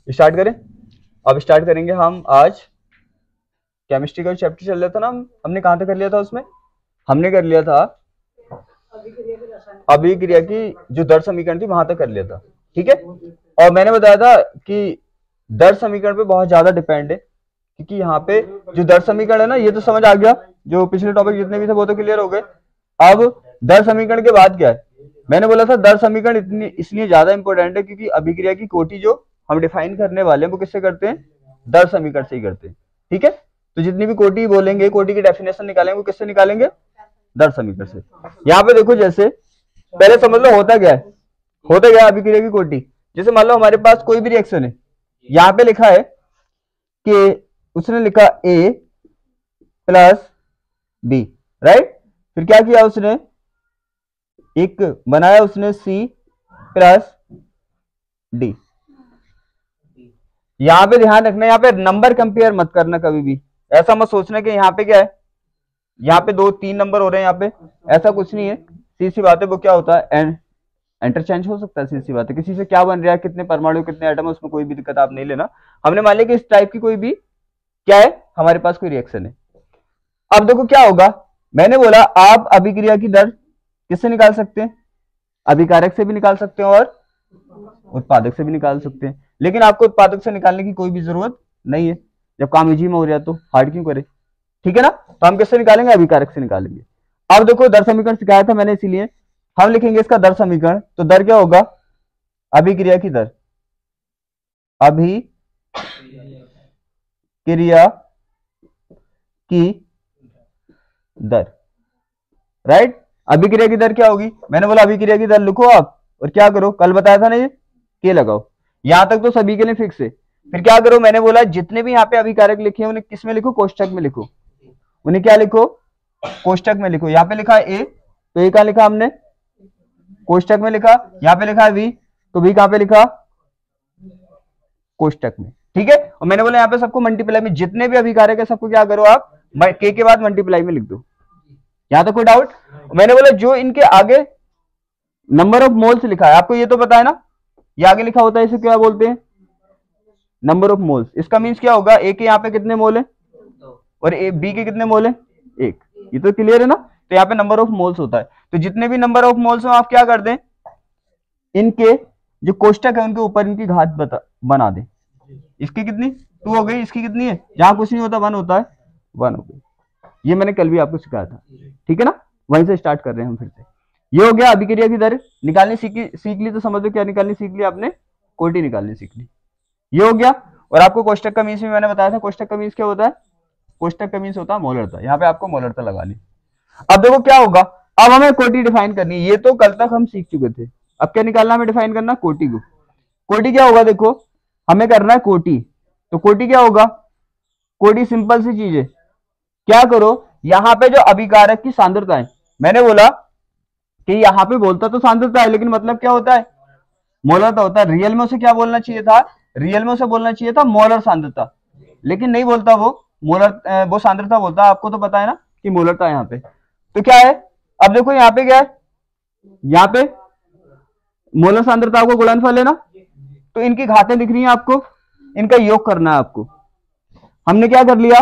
Start करें। अब start करेंगे हम आज केमिस्ट्री का चैप्टर चल रहा था ना, हमने कहां तक कर लिया था? उसमें हमने कर लिया था अभिक्रिया की जो दर समीकरण थी वहां तक कर लिया था, ठीक है। और मैंने बताया था कि दर समीकरण पे बहुत ज्यादा डिपेंड है, क्योंकि यहाँ पे जो दर समीकरण है ना, ये तो समझ आ गया, जो पिछले टॉपिक जितने भी थे वो तो क्लियर हो गए। अब दर समीकरण के बाद क्या है? मैंने बोला था दर समीकरण इतनी इसलिए ज्यादा इंपॉर्टेंट है क्योंकि अभिक्रिया की कोटि जो हम डिफाइन करने वाले हैं वो किससे करते हैं? दर समीकरण से ही करते हैं, ठीक है। तो जितनी भी कोटि बोलेंगे, कोटि की डेफिनेशन निकालेंगे, वो किससे निकालेंगे? दर समीकरण से। यहाँ पे देखो, जैसे पहले समझ लो होता क्या है, होता क्या है अभिक्रिया की कोटि। जैसे मान लो हमारे पास कोई भी रिएक्शन है, यहाँ पे लिखा है कि उसने लिखा A प्लस B, राइट। फिर क्या किया उसने? एक बनाया उसने C प्लस D। यहां पे ध्यान रखना, यहाँ पे नंबर कंपेयर मत करना कभी भी। ऐसा मत सोचना कि यहाँ पे क्या है, यहाँ पे 2-3 नंबर हो रहे हैं, यहाँ पे ऐसा कुछ नहीं है। सीधी सी बात है, वो क्या होता है, इंटरचेंज हो सकता है। सीधी सी बात है, किसी से क्या बन रहा है, कितने परमाणु कितने एटम है, उसमें कोई भी दिक्कत आप नहीं लेना। हमने मान लिया कि इस टाइप की कोई भी क्या है, हमारे पास कोई रिएक्शन है। अब देखो क्या होगा, मैंने बोला आप अभिक्रिया की दर किससे निकाल सकते हैं? अभिकारक से भी निकाल सकते हैं और उत्पादक से भी निकाल सकते हैं, लेकिन आपको उत्पादक से निकालने की कोई भी जरूरत नहीं है। जब काम इजी में हो रहा है तो हार्ड क्यों करे, ठीक है ना। तो हम किससे निकालेंगे? अभिकारक से निकालेंगे। अब देखो दर समीकरण सिखाया था मैंने, इसीलिए हम लिखेंगे इसका दर समीकरण। तो दर क्या होगा? अभिक्रिया की दर, अभिक्रिया की दर, राइट। अभिक्रिया की दर क्या होगी? मैंने बोला अभिक्रिया की दर लिखो आप, और क्या करो, कल बताया था ना ये, के लगाओ। यहां तक तो सभी के लिए फिक्स है। फिर क्या करो, मैंने बोला जितने भी यहाँ पे अभिकारक लिखे हैं उन्हें किस में लिखो? कोष्टक में लिखो। उन्हें क्या लिखो? कोष्टक में लिखो। यहाँ पे लिखा है ए, तो ए कहां लिखा हमने? कोष्टक में लिखा। यहाँ पे लिखा है बी, तो बी कहां पे लिखा? कोष्टक में, ठीक है। और मैंने बोला यहाँ पे सबको मल्टीप्लाई में, जितने भी अभिकारक है सबको क्या करो आप, के बाद मल्टीप्लाई में लिख दो। यहां तक कोई डाउट? मैंने बोला जो इनके आगे नंबर ऑफ मोल्स लिखा है, आपको ये तो पता है ना, ये आगे लिखा होता है, इसे क्या बोलते हैं? Number of moles. इसका मीन्स क्या होगा, ए के यहाँ पे कितने मोल है और बी के कितने मोल है? 1। ये तो क्लियर है ना। तो यहाँ पे नंबर ऑफ मोल्स होता है। तो जितने भी नंबर ऑफ मोल्स हो आप क्या कर दें, इनके जो कोष्टक है उनके ऊपर इनकी घात बना दें। इसकी कितनी? 2 हो गई। इसकी कितनी है? जहां कुछ नहीं होता 1 होता है, 1 हो गई। ये मैंने कल भी आपको सिखाया था, ठीक है ना। वहीं से स्टार्ट कर रहे हैं हम फिर से। ये हो गया अभिक्रिया की दर निकालनी सीख ली। तो समझ लो क्या निकालनी सीख ली आपने? कोटि निकालनी सीख ली। ये हो गया। और आपको कोष्टक का मीन्स भी मैंने बताया था। कोष्टक का मीन्स क्या होता है? कोष्टक का मीन्स होता है मोलरता। यहाँ पे आपको मोलरता लगा ली। अब देखो क्या होगा, अब हमें कोटि डिफाइन करनी है। ये तो कल तक हम सीख चुके थे। अब क्या निकालना, हमें डिफाइन करना कोटि को। कोटि क्या होगा, देखो हमें करना है कोटि। तो कोटि क्या होगा? कोटि सिंपल सी चीज है। क्या करो, यहां पे जो अभिकारक की सांद्रता है, मैंने बोला कि यहां पे बोलता तो सांद्रता है, लेकिन मतलब क्या होता है? मोलरता होता है। रियल में उसे क्या बोलना चाहिए था? रियल में उसे बोलना चाहिए था मोलर सांद्रता, लेकिन नहीं बोलता वो मोलर, वो सांद्रता बोलता है। आपको तो पता है ना कि मोलरता है यहाँ पे। तो क्या है, अब देखो यहाँ पे क्या है, यहाँ पे मोलर सांद्रता को गुणनफल है ना, तो इनकी घातें दिख रही हैं आपको, इनका योग करना है आपको। हमने क्या कर लिया,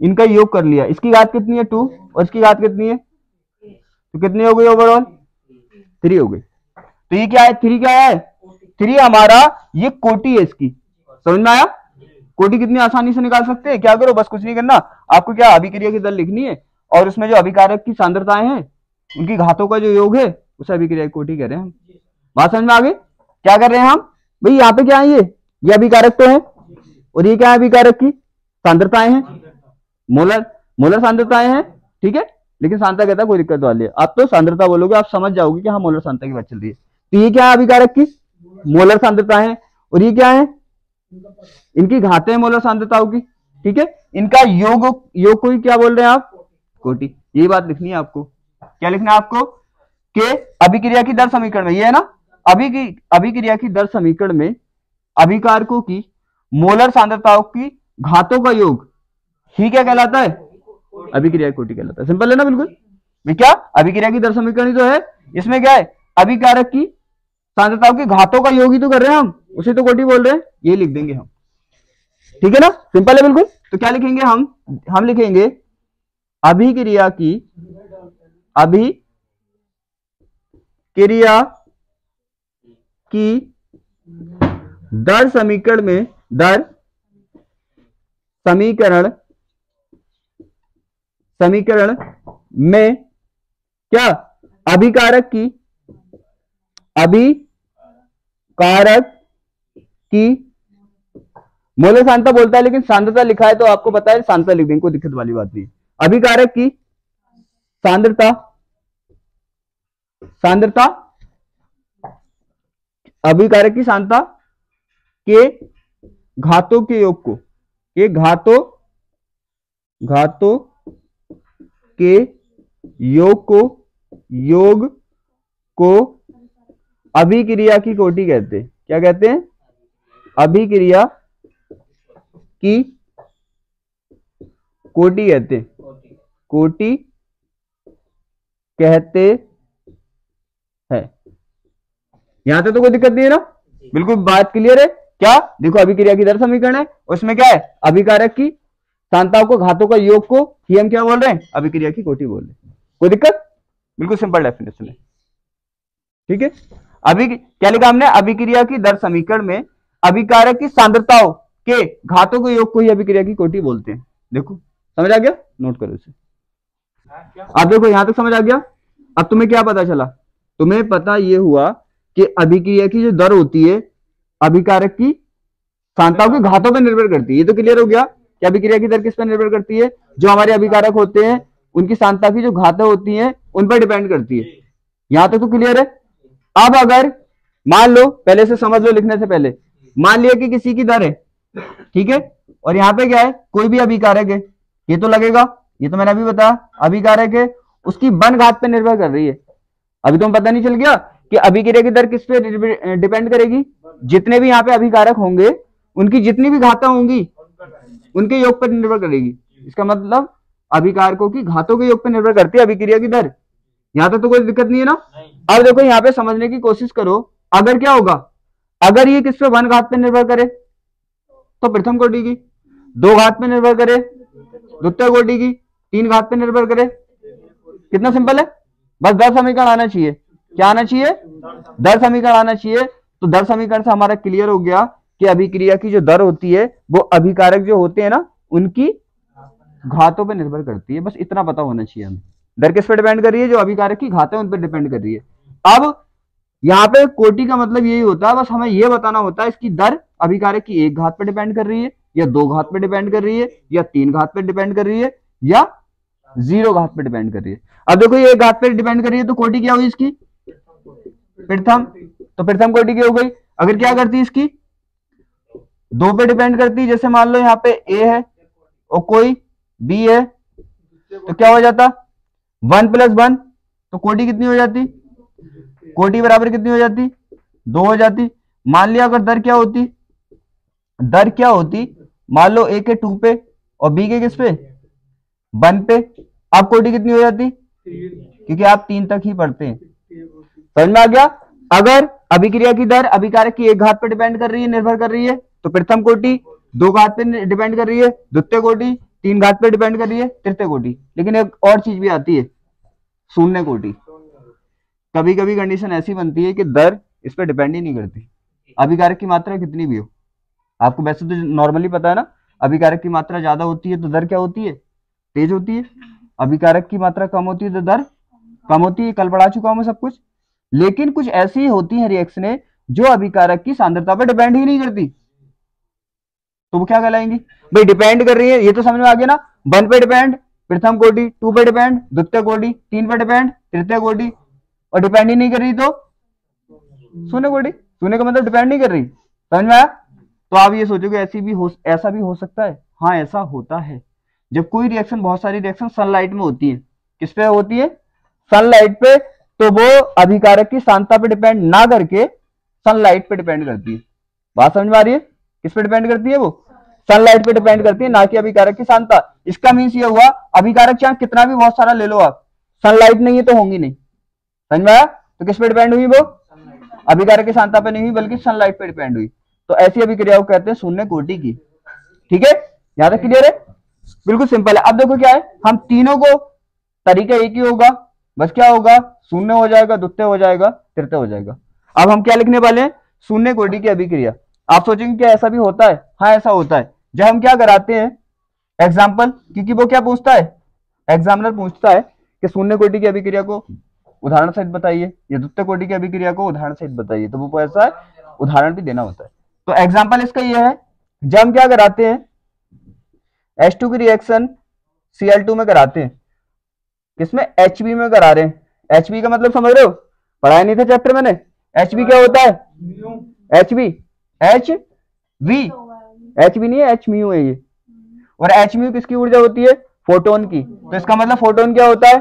इनका योग कर लिया। इसकी घात कितनी है? 2, और इसकी घात कितनी है? तो कितनी हो गई ओवरऑल? 3 हो गई। तो ये क्या है? 3 क्या है? 3 हमारा ये कोटि है इसकी। समझ में आया? कोटि कितनी आसानी से निकाल सकते हैं। क्या करो, बस कुछ नहीं करना आपको, क्या अभिक्रिया की दर लिखनी है, और उसमें जो अभिकारक की सांद्रताएं हैं उनकी घातों का जो योग है उसे अभिक्रिया की कोटि कह रहे हैं हम। बात समझ में आ गई? क्या कर रहे हैं हम भाई, यहाँ पे क्या है, ये अभिकारक तो है, और ये क्या है? अभिकारक की सांद्रताएं हैं, मोलर सांद्रताएं हैं, ठीक है। लेकिन सांद्रता कहता है कोई दिक्कत वाली है, आप तो सांद्रता बोलोगे, आप समझ जाओगे कि हाँ मोलर सांद्रता की बात चल रही है। तो ये क्या है? अभिकारक की मोलर सांद्रता है, और ये क्या है? इनकी घातें मोलर सांद्रताओं की, ठीक है। इनका योग को ही क्या बोल रहे हैं आप? कोटि। यही बात लिखनी है आपको। क्या लिखना है आपको? कि अभिक्रिया की दर समीकरण में, ये है ना, अभिक्रिया की दर समीकरण में अभिकारकों की मोलर सांद्रताओं की घातों का योग ही क्या कहलाता है? अभिक्रिया कोटि कहलाता है। सिंपल है ना बिल्कुल। क्या अभिक्रिया की दर समीकरण ही तो है। इसमें क्या है? अभिकारक की सांद्रताओं के घातों का योग ही तो कर रहे हैं हम, उसे तो कोटि बोल रहे हैं, ये लिख देंगे हम। ठीक है ना, सिंपल है बिल्कुल। तो क्या लिखेंगे हम लिखेंगे अभिक्रिया की दर समीकरण में क्या अभिकारक की मोलर सांद्रता बोलता है, लेकिन सांद्रता लिखा है तो आपको पता है सांद्रता लिख देंगे, कोई दिक्कत वाली बात नहीं। अभिकारक की सांद्रता अभिकारक की सांद्रता के घातों के योग को योग को अभिक्रिया की कोटि कहते हैं। क्या कहते हैं? अभिक्रिया की कोटि कहते हैं, कोटि कहते हैं। यहां तक तो कोई दिक्कत नहीं है ना, बिल्कुल बात क्लियर है। क्या देखो, अभिक्रिया की दर समीकरण है, उसमें क्या है, अभिकारक की सांद्रताओं को घातों का योग को ही हम क्या बोल रहे हैं, अभिक्रिया की कोटि बोल रहे हैं। कोई दिक्कत? बिल्कुल सिंपल डेफिनेशन है। ठीक है, अभी क्या लिखा हमने, अभिक्रिया की दर समीकरण में अभिकारक की सांद्रताओं के घातों के योग को ही अभिक्रिया की कोटि बोलते हैं। देखो समझ आ गया, नोट करो इसे। अब देखो यहां तक समझ आ गया। अब तुम्हें क्या पता चला, तुम्हें पता ये हुआ कि अभिक्रिया की जो दर होती है अभिकारक की सांद्रताओं के घातों पर निर्भर करती है। ये तो क्लियर हो गया कि अभिक्रिया की दर किस पर निर्भर करती है, जो हमारे अभिकारक होते हैं उनकी सांद्रता की जो घातें होती हैं उन पर डिपेंड करती है। यहां तक तो क्लियर है। अब अगर मान लो, पहले से समझ लो लिखने से पहले, मान लिया कि किसी की दर है, ठीक है, और यहाँ पे क्या है, कोई भी अभिकारक है, ये तो लगेगा, ये तो मैंने अभी बताया अभिकारक है, उसकी बन घात पे निर्भर कर रही है। अभी तो पता नहीं चल गया कि अभिक्रिया की दर किस पे डिपेंड करेगी, जितने भी यहाँ पे अभिकारक होंगे उनकी जितनी भी घातें होंगी उनके योग पर निर्भर करेगी। इसका मतलब अभिकारकों की घातों के योग पर निर्भर करती है अभिक्रिया की दर। यहां तक तो कोई दिक्कत नहीं है ना। अब देखो यहाँ पे समझने की कोशिश करो, अगर क्या होगा, अगर ये किस पे वन घात पे निर्भर करे तो प्रथम कोटि की, दो घात पे निर्भर करे द्वितीय कोटि की, तीन घात पे निर्भर करे, कितना सिंपल है, बस दर समीकरण आना चाहिए। क्या आना चाहिए? दर समीकरण आना चाहिए। तो दर समीकरण से हमारा क्लियर हो गया कि अभिक्रिया की जो दर होती है वो अभिकारक जो होते हैं ना उनकी घातों पे निर्भर करती है। बस इतना पता होना चाहिए हमें, दर किस पे डिपेंड कर रही है, जो अभिकारक की घातें उन पर डिपेंड कर रही है। अब यहाँ पे कोटि का मतलब यही होता है, बस हमें यह बताना होता है इसकी दर अभिकारक की एक घात पे डिपेंड कर रही है, या दो घात पे डिपेंड कर रही है, या तीन घात पे डिपेंड कर रही है, या जीरो घात पे डिपेंड कर रही है। अब देखो ये एक घात पे डिपेंड कर रही है तो कोटि क्या हुई इसकी, प्रथम, तो प्रथम कोटि की हो गई। अगर क्या करती है इसकी दो पे डिपेंड करती है, जैसे मान लो यहाँ पे ए है और कोई बी है, तो क्या हो जाता, 1 + 1, तो कोटि कितनी हो जाती, कोटि बराबर कितनी हो जाती, 2 हो जाती। मान लिया अगर दर क्या होती, मान लो ए के 2 पे और बी के किस पे 1 पे, अब कोटि कितनी हो जाती, क्योंकि आप 3 तक ही पढ़ते हैं। समझ में आ गया। अगर अभिक्रिया की दर अभिकारक की एक घात पर डिपेंड कर रही है, निर्भर कर रही है, तो प्रथम कोटि, दो घात पे डिपेंड कर रही है द्वितीय कोटि, तीन घात पे डिपेंड कर रही है तृतीय कोटि। लेकिन एक और चीज भी आती है, शून्य कोटि। कभी कभी कंडीशन ऐसी बनती है कि दर इस पर डिपेंड ही नहीं करती, अभिकारक की मात्रा कितनी भी हो। आपको वैसे तो नॉर्मली पता है ना, अभिकारक की मात्रा ज्यादा होती है तो दर क्या होती है, तेज होती है। अभिकारक की मात्रा कम होती है तो दर कम होती है। कल पढ़ा चुका हूं मैं सब कुछ। लेकिन कुछ ऐसी होती है रिएक्शनें जो अभिकारक की सांद्रता पर डिपेंड ही नहीं करती, तो वो क्या कहलाएंगी भाई, डिपेंड कर रही है। ये तो समझ में आ गया ना, 1 पे डिपेंड प्रथम कोटि, 2 पे डिपेंड द्वितीय कोटि, 3 पे डिपेंड तृतीय कोटि, और डिपेंड ही नहीं कर रही तो शून्य कोटि। शून्य का मतलब डिपेंड नहीं कर रही। समझ में आया। तो आप ये सोचोगे ऐसा भी हो सकता है, हाँ ऐसा होता है। जब कोई रिएक्शन, बहुत सारी रिएक्शन सनलाइट में होती है, किस पे होती है, सनलाइट पे, तो वो अभिकारक की सांद्रता पे डिपेंड ना करके सनलाइट पे डिपेंड करती है। बात समझ में आ रही है, किस पे डिपेंड करती है, वो सनलाइट पे डिपेंड करती है, ना कि अभिकारक की सांद्रता। इसका मीन्स ये हुआ, अभिकारक चाहे कितना भी बहुत सारा ले लो आप, सनलाइट नहीं है तो होंगी नहीं। समझ में आया। तो किस पे डिपेंड हुई वो, अभिकारक की सांद्रता पे नहीं हुई बल्कि सनलाइट पे डिपेंड हुई, तो ऐसी अभिक्रिया को कहते हैं शून्य कोटि की। ठीक है, यहां तक क्लियर है? बिल्कुल सिंपल है। अब देखो क्या है, हम तीनों को तरीका एक ही होगा, बस क्या होगा, शून्य हो जाएगा, द्वितीय हो जाएगा, तृतीय हो जाएगा। अब हम क्या लिखने वाले हैं, शून्य कोटि की अभिक्रिया। आप सोचेंगे क्या ऐसा भी होता है? हाँ ऐसा होता है। जब हम क्या कराते हैं एग्जाम्पल, क्योंकि वो क्या पूछता है, एग्जामिनर पूछता है कि शून्य कोटि की अभिक्रिया को उदाहरण सहित बताइए या द्वितीय कोटि की अभिक्रिया को उदाहरण सहित बताइए, तो वो ऐसा है उदाहरण भी देना होता है। तो एग्जाम्पल इसका ये है, जब हम क्या कराते हैं H2 की रिएक्शन Cl2 में कराते हैं, किसमें, HB में करा रहे हैं। HB का मतलब समझ रहे हो, पढ़ाया नहीं था चैप्टर मैंने। HB क्या होता है, HB नहीं है, Hμ है ये। और Hμ किसकी ऊर्जा होती है, फोटोन की। तो इसका मतलब फोटोन क्या होता है,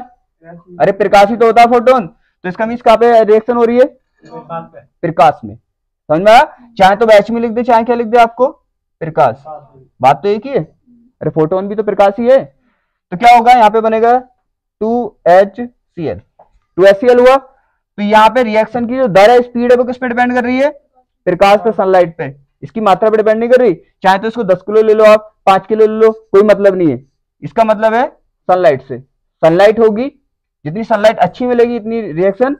अरे प्रकाशित तो होता है फोटोन, तो इसका मीन्स कहां पे रिएक्शन हो रही है, प्रकाश में। समझ में आया? चाहे तो Hμ लिख दे, चाहे क्या लिख दे आपको, प्रकाश, बात तो एक ही है। अरे फोटोन भी तो प्रकाश ही है। तो क्या होगा, यहाँ पे बनेगा 2HCl, 2HCl हुआ। तो यहाँ पे रिएक्शन की जो दर है, स्पीड है, वो किस पे डिपेंड कर रही है, प्रकाश पे, सनलाइट पे। इसकी मात्रा पे डिपेंड नहीं कर रही। चाहे तो इसको 10 किलो ले लो आप, 5 किलो ले लो, कोई मतलब नहीं है। इसका मतलब है सनलाइट से, सनलाइट होगी, जितनी सनलाइट अच्छी मिलेगी इतनी रिएक्शन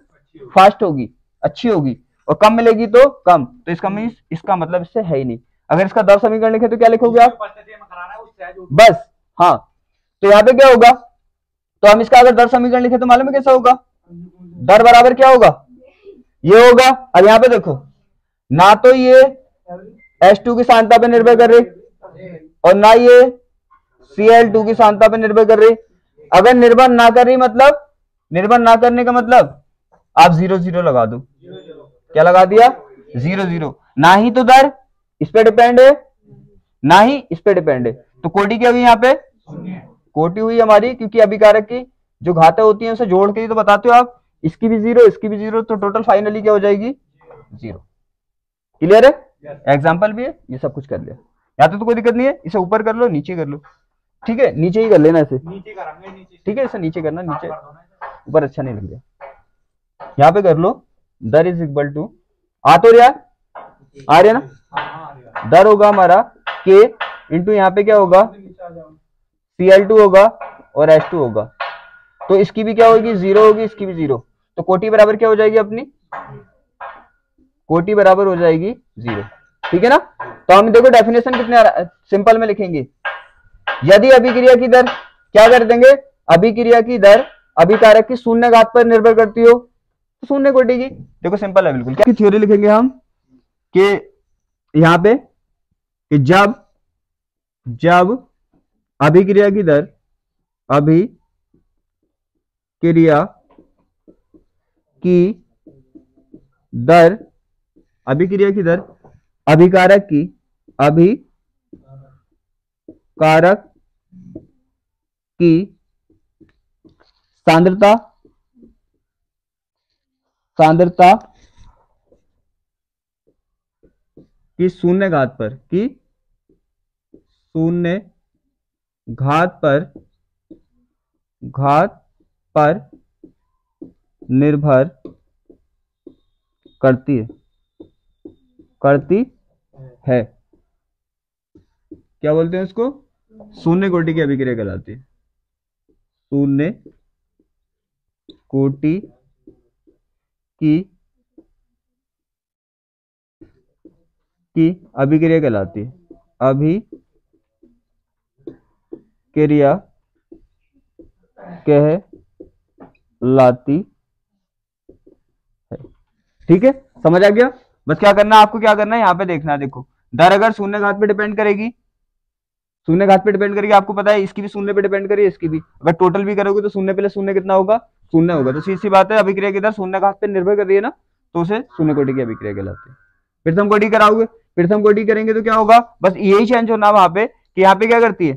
फास्ट होगी, अच्छी होगी, और कम मिलेगी तो कम। तो इसका मीन्स, इसका मतलब इससे है ही नहीं। अगर इसका दर समीकरण लिखे तो क्या लिखोगे आप, बस। हाँ, तो यहाँ पे क्या होगा, तो हम इसका अगर दर समीकरण लिखे तो मालूम है कैसा होगा, दर बराबर क्या होगा, ये होगा। अब यहाँ पे देखो, ना तो ये H2 की सांद्रता पे निर्भर कर रही और ना ये Cl2 की सांद्रता पे निर्भर कर रही। अगर निर्भर ना कर रही मतलब, निर्भर ना करने का मतलब आप 0 0 लगा दो। क्या लगा दिया, 0 0। ना ही तो दर इस पे डिपेंड है, ना ही इस पे डिपेंड है। तो कोटि क्या हुई यहाँ पे, कोटि हुई हमारी, क्योंकि अभिकारक की जो घातें होती हैं उसे जोड़ के ही तो बताते हो आप। इसकी भी 0, इसकी भी 0, तो टोटल फाइनली क्या हो जाएगी, 0। क्लियर है? एग्जाम्पल भी है, ये सब कुछ कर लिया। यहाँ तो कोई दिक्कत नहीं है, इसे ऊपर कर लो, नीचे कर लो। ठीक है, नीचे ही कर लेना इसे, ठीक है, इसे नीचे करना, नीचे ऊपर अच्छा नहीं लग गया। यहाँ पे कर लो, दर इज इक्वल टू, आ तो रहा, आ रहा ना, दर होगा हमारा K इंटू यहाँ पे क्या होगा, Cl2 होगा और H2 होगा। तो इसकी भी क्या होगी, 0 होगी, इसकी भी 0। तो कोटि बराबर क्या हो जाएगी अपनी, कोटि बराबर हो जाएगी 0। ठीक है ना? तो हम देखो डेफिनेशन कितने सिंपल में लिखेंगे। यदि अभिक्रिया की दर, क्या कर देंगे, अभिक्रिया की दर अभिकारक की शून्य घात पर निर्भर करती हो तो शून्य कोटि की। देखो सिंपल है बिल्कुल। क्या थ्योरी लिखेंगे हम कि यहां पे कि जब अभिक्रिया की दर, अभिक्रिया की दर, अभिक्रिया की दर अभिकारक की सांद्रता की शून्य घात पर निर्भर करती है। क्या बोलते हैं इसको, शून्य कोटि की अभिक्रिया कहलाती है। शून्य कोटि की अभिक्रिया कहलाती है, अभिक्रिया कहलाती है। ठीक है, समझ आ गया? बस क्या करना है आपको, क्या करना है यहाँ पे देखना है। देखो दर अगर शून्य घात पे डिपेंड करेगी, शून्य घात पे डिपेंड करेगी, आपको पता है इसकी भी शून्य पे डिपेंड करेगी, इसकी भी। अगर टोटल भी करोगे तो शून्य प्लस शून्य कितना होगा, शून्य होगा। तो सीधी सी बात है, अभिक्रिया की दर शून्य घात पे निर्भर कर रही है ना, तो उसे शून्य कोटि की अभिक्रिया कहलाती है। प्रथम कोटि कराओगे, प्रथम कोटि करेंगे तो क्या होगा, बस यही चेंज होना वहां पे कि यहाँ पे क्या करती है,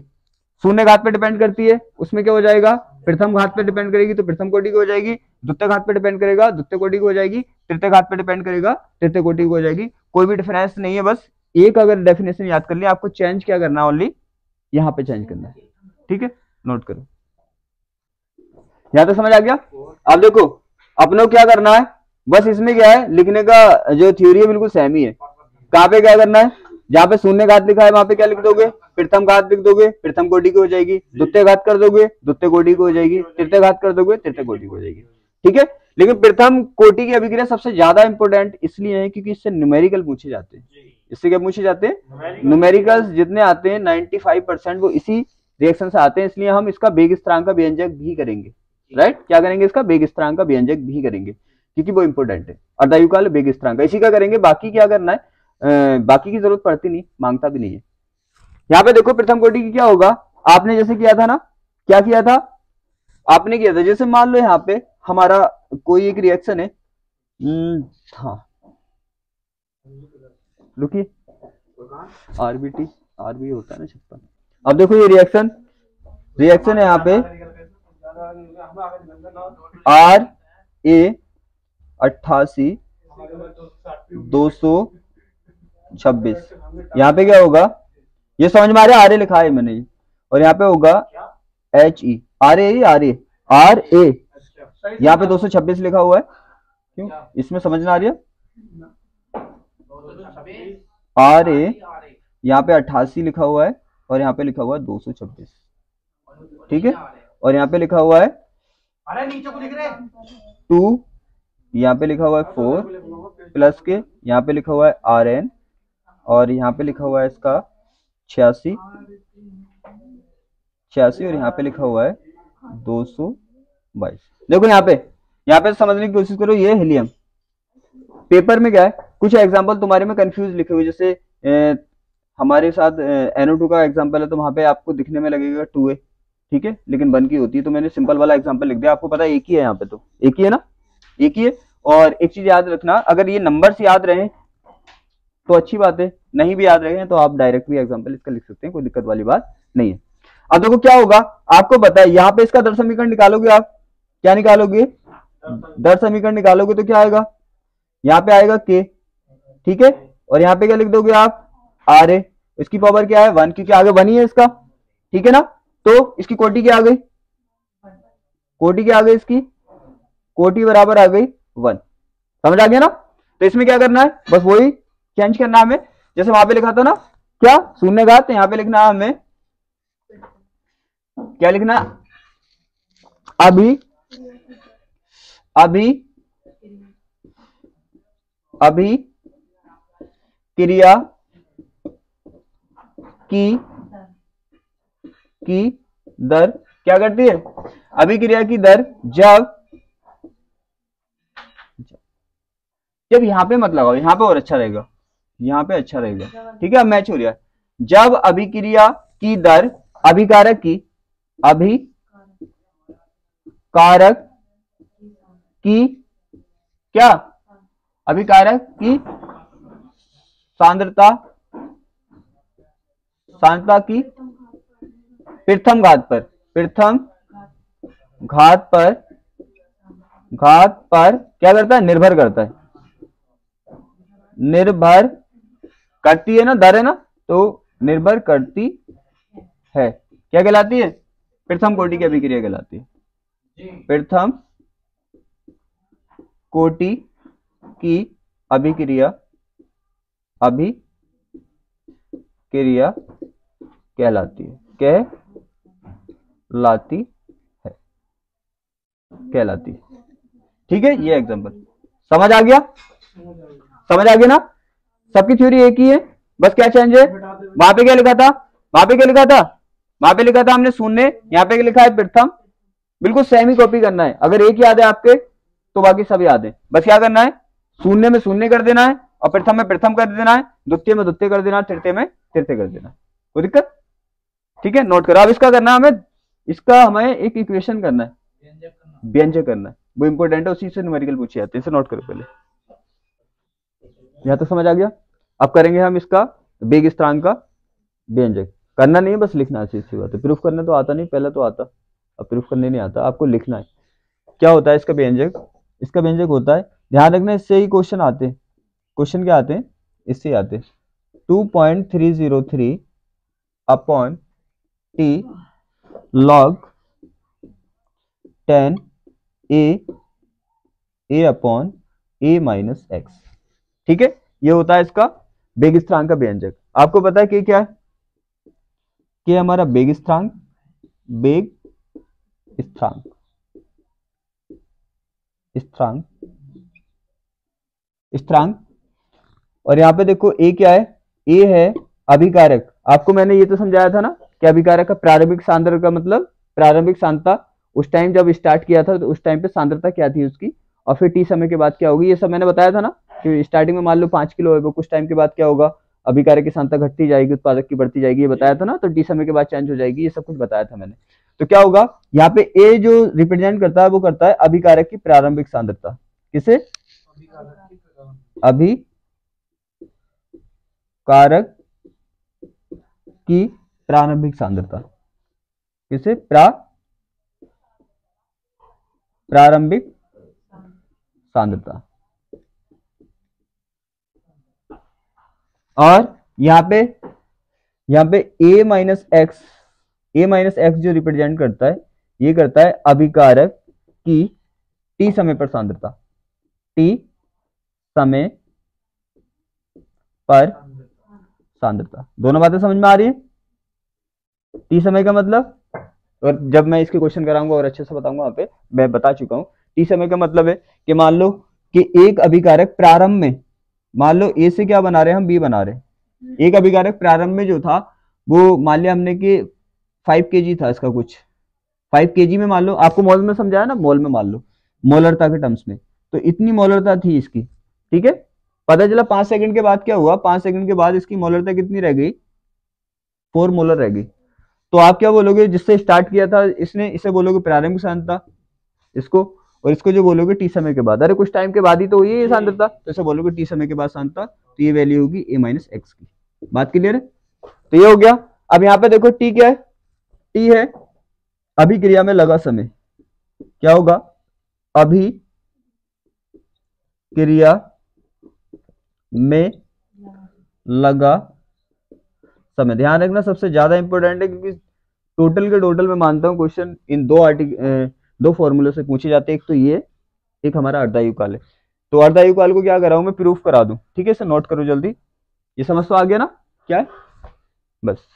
शून्य घात पे डिपेंड करती है, उसमें क्या हो जाएगा, प्रथम घात पे डिपेंड करेगी तो प्रथम कोटि की हो जाएगी, द्वितीय घात पे डिपेंड करेगा द्वितीय कोटि की हो जाएगी, तृतीय घात पे डिपेंड करेगा तृतीय कोटि की हो जाएगी। कोई भी डिफरेंस नहीं है, बस एक अगर डेफिनेशन याद कर लिया, आपको चेंज क्या करना है, ओनली यहाँ पे चेंज करना है। ठीक है, नोट करो। यहां तक समझ आ गया? अब देखो अपनों क्या करना है, बस इसमें क्या है, लिखने का जो थ्योरी है बिल्कुल सेम ही है। कहाँ पे क्या करना है, जहाँ पे शून्य घात लिखा है वहां पे क्या लिख दोगे, प्रथम घात लिख दोगे, प्रथम कोटि की हो जाएगी। द्वितीय घात कर दोगे, द्वितीय कोटि की हो जाएगी। तृतीय घात कर दोगे, तृतीय कोटि की हो जाएगी। ठीक है, लेकिन प्रथम कोटि की अभिक्रिया सबसे ज्यादा इंपॉर्टेंट इसलिए है क्योंकि इससे न्यूमेरिकल पूछे जाते हैं। इससे क्या पूछे जाते हैं, न्यूमेरिकल्स जितने आते हैं 95% वो इसी रिएक्शन से आते हैं। इसलिए हम इसका वेग स्थिरांक का व्यंजक भी करेंगे। राइट, क्या करेंगे, इसका वेग स्थिरांक का व्यंजक भी करेंगे क्योंकि वो इंपॉर्टेंट है। अर्धायुकाल वेग स्थिरांक इसी का करेंगे, बाकी क्या करना है, बाकी की जरूरत पड़ती नहीं, मांगता भी नहीं है। यहाँ पे देखो प्रथम कोटि की क्या होगा, आपने जैसे किया था ना, क्या किया था आपने, किया था जैसे मान लो यहाँ पे हमारा कोई एक रिएक्शन है, हाँ रुकिए, आरबीटी आरबी होता है ना 56। अब देखो ये रिएक्शन है यहाँ पे आर ए 88 226। यहाँ पे क्या होगा, ये समझ में आ रहा है, आर ए लिखा है मैंने, और यहाँ पे होगा H E, R A R A R A, यहाँ पे 226 लिखा हुआ है। क्यों, इसमें समझ में आ रही है, आर ए यहाँ पे 88 लिखा हुआ है और यहाँ पे लिखा हुआ है 226। ठीक है, और यहाँ पे लिखा हुआ है 2, यहाँ पे लिखा हुआ है 4 प्लस के, यहाँ पे लिखा हुआ है आर एन, और यहाँ पे लिखा हुआ है इसका 86 और यहाँ पे लिखा हुआ है 222। देखो यहाँ पे समझने की कोशिश करो, ये हीलियम पेपर में क्या है, कुछ एग्जांपल तुम्हारे में कंफ्यूज लिखे हुए, जैसे हमारे साथ NO2 का एग्जांपल है तो वहां पे आपको दिखने में लगेगा 2A, ठीक है, लेकिन 1 की होती है, तो मैंने सिंपल वाला एग्जांपल लिख दिया। आपको पता है एक ही है, यहाँ पे तो एक ही है ना, एक ही है। और एक चीज याद रखना, अगर ये नंबर्स याद रहे तो अच्छी बात है, नहीं भी याद रहे तो आप डायरेक्ट भी एग्जाम्पल इसका लिख सकते हैं, कोई दिक्कत वाली बात नहीं है। अब देखो क्या होगा, आपको पता है यहाँ पे इसका दर समीकरण निकालोगे आप, क्या निकालोगे, दर समीकरण निकालोगे तो क्या आएगा, यहाँ पे आएगा के, ठीक है, और यहाँ पे क्या लिख दोगे आप, आर ए, इसकी पावर क्या है 1, क्योंकि आगे 1 ही है इसका, ठीक है ना, तो इसकी कोटि क्या आ गई, कोटि क्या आ गई, इसकी कोटि बराबर आ गई 1। समझ आ गया ना, तो इसमें क्या करना है, बस वही चेंज करना है हमें, जैसे वहां पे लिखा था ना क्या, शून्य घात, यहाँ पे लिखना है हमें, क्या लिखना, अभी क्रिया की दर क्या करती है, अभिक्रिया की दर जब यहाँ पे मत लगाओ, यहाँ पे और अच्छा रहेगा, यहाँ पे अच्छा रहेगा, ठीक है, अब मैच हो रहा है। जब अभिक्रिया की दर अभिकारक की क्या, अभिकारक की सांद्रता की प्रथम घात पर क्या करता है, निर्भर करता है, निर्भर करती है ना, दर है ना, तो निर्भर करती है, क्या कहलाती है, प्रथम कोटि की अभिक्रिया कहलाती है, प्रथम कोटि की अभिक्रिया कहलाती है, कहलाती है, ठीक है। ये एग्जांपल समझ आ गया ना, सबकी थ्योरी एक ही है, बस क्या चेंज है, वहां पे क्या लिखा था, वहां पे लिखा था हमने शून्य, यहाँ पे लिखा है प्रथम, बिल्कुल सेम ही कॉपी करना है। अगर एक याद है आपके तो बाकी सब याद है, बस क्या करना है, शून्य में शून्य कर देना है और प्रथम में प्रथम कर देना है, द्वितीय में द्वितीय कर देना है, तृतीय में तृतीय कर देना है, कोई दिक्कत, ठीक है। नोट करो, अब इसका करना है हमें एक इक्वेशन करना है, व्यंजक करना है, वो इंपॉर्टेंट है, उसी से न्यूमेरिकल पूछे जाते हैं, इसे नोट करो पहले, यहां तक समझ आ गया। अब करेंगे हम इसका वेग स्थिरांक का व्यंजक, करना नहीं है, बस लिखना है, अच्छी बात है, प्रूफ करने तो आता नहीं, पहले तो आता, अब प्रूफ करने नहीं आता, आपको लिखना है क्या होता है इसका व्यंजक। इसका व्यंजक होता है, ध्यान रखना, इससे ही क्वेश्चन आते हैं, क्वेश्चन क्या आते हैं, इससे ही आते हैं, 2.303 upon T log 10 a upon a minus x. ठीक है, ये होता है इसका बेग स्थिरांक का व्यंजक। आपको पता है कि क्या है, कि हमारा बेग स्थिरांक, बेग स्थिरांक, स्थिरांक, स्थिरांक। और यहां पे देखो ए क्या है, ए है अभिकारक। आपको मैंने ये तो समझाया था ना कि अभिकारक का प्रारंभिक सांद्रता का मतलब प्रारंभिक सांद्रता उस टाइम जब स्टार्ट किया था तो उस टाइम पे सांद्रता क्या थी उसकी, और फिर टी समय के बाद क्या होगी, ये सब मैंने बताया था ना कि स्टार्टिंग में मान लो 5 किलो है, वो कुछ टाइम के बाद क्या होगा, अभिकारक की सांद्रता घटती जाएगी, उत्पादक की बढ़ती जाएगी, ये बताया था ना। तो टी समय के बाद चेंज हो जाएगी, ये सब कुछ बताया था मैंने। तो क्या होगा यहाँ पे ए जो रिप्रेजेंट करता है वो करता है अभिकारक की प्रारंभिक सांद्रता। किसे, अभिकारक की प्रारंभिक सांद्रता, किसे, प्रारंभिक सांद्रता। और यहाँ पे a माइनस एक्स, जो रिप्रेजेंट करता है, ये करता है अभिकारक की टी समय पर सांद्रता, टी समय पर सांद्रता। दोनों बातें समझ में आ रही है। टी समय का मतलब, और जब मैं इसके क्वेश्चन कराऊंगा और अच्छे से बताऊंगा, वहां पे मैं बता चुका हूं। टी समय का मतलब है कि मान लो कि एक अभिकारक प्रारंभ में, मान लो ए से क्या बना रहे हैं हम, बी बना रहे हैं। एक अभिकारक प्रारंभ में जो था वो मान लिया हमने कि 5 kg था इसका, कुछ 5 kg में मान लो, आपको मोल में समझाया ना, मोल में मान लो, मोलरता के टर्म्स में, तो इतनी मोलरता थी इसकी। ठीक है, पता चला 5 सेकंड के बाद क्या हुआ, 5 सेकंड के बाद इसकी मोलरता कितनी रह गई, 4 मोलर रह गई। तो आप क्या बोलोगे, जिससे स्टार्ट किया था इसने, इसे बोलोगे प्रारंभिक सांद्रता इसको, और इसको जो बोलोगे टी समय के बाद, अरे कुछ टाइम के बाद ही तो हुई है ये सांद्रता, तो इसे बोलोगे टी समय के बाद सांद्रता। तो ये वैल्यू होगी a माइनस एक्स की। बात क्लियर है। तो ये हो गया। अब यहाँ पे देखो टी क्या है, टी है अभिक्रिया में लगा समय। क्या होगा, अभिक्रिया में लगा समय। ध्यान रखना, सबसे ज्यादा इंपॉर्टेंट है, क्योंकि टोटल के टोटल में मानता हूं क्वेश्चन इन दो फॉर्मूले से पूछे जाते हैं। एक तो ये, एक हमारा अर्धायुकाल है। तो अर्धायुकाल को क्या कराऊं मैं, प्रूफ करा दूं। ठीक है, इसे नोट करो जल्दी। ये समझ तो आ गया ना क्या है, बस